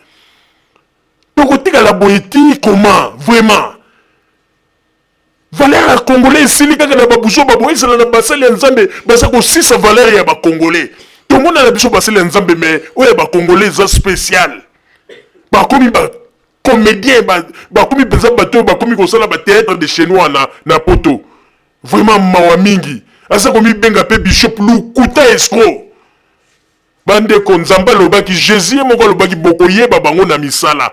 tokotikala boye ti comment vraiment valeur ya congolais esili kaka na babuso baboye ezala na basali ya nzambe baza kosisa valeur ya bacongolais tomona na biso basali ya nzambe mais oyo ya bacongolais eza spécial bakomi bacomédien bakomi mpenza bato oyo bakomi kosala batéâtre de chinois na poto vraiment mawa mingi aza komibenga mpe bishop lukuta escroc bandeko nzambe alobaki jésus ye moko alobaki bokoyeba bango na misala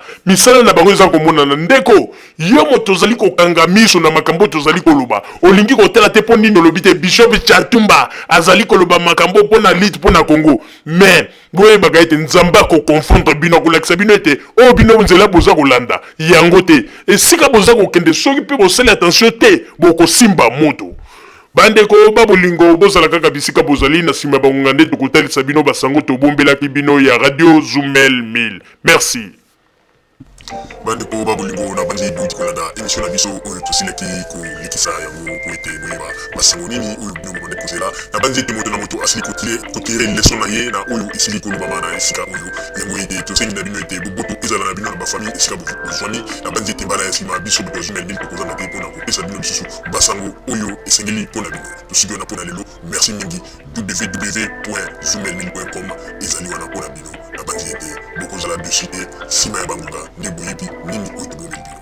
na bango eza komonana ndeko yo moto ozali kokanga miso na makambo tozali koloba olingi kotala te mpo nini olobi te bishop chatumba azali koloba makambo mpo na lit mpo na congo mais boyebaka ete nzambe akokonfondre bino akolakisa bino ete oyo bino nzela boza kolanda yango te esika boza kokende soki mpe bosali attention te bokosimba moto bandeko babolingo bozala kaka bisika bozali na nsima bangonga nde tokotalisa bino basango tobombelaki bino ya radio Zumel 1000 merci bandeko babolingo na bandi duti kolanda émission na biso oyo tosilaki kolikisa yango po ete boyeba basango nini oyo bino bobande kozela na bandi ete moto na moto asili kotire leson na ye na oyo esili kolobama na esika oyo yango ete tosengi na bino ete boboto ezala na bino na bafamille esika bozwani na bandi ete mbala ya nsima biso moto ya Zumel 1000 tokozanga te mpona kopesa bino lisusu basango oyo esengeli mpona bino tosiki wana mpona lelo merci mingi www.zumel1000.com ezali wana mpona bino na bandi ete bokozala dessus te nsima ya bangonga nde boyebi nini oyo tobomeli bino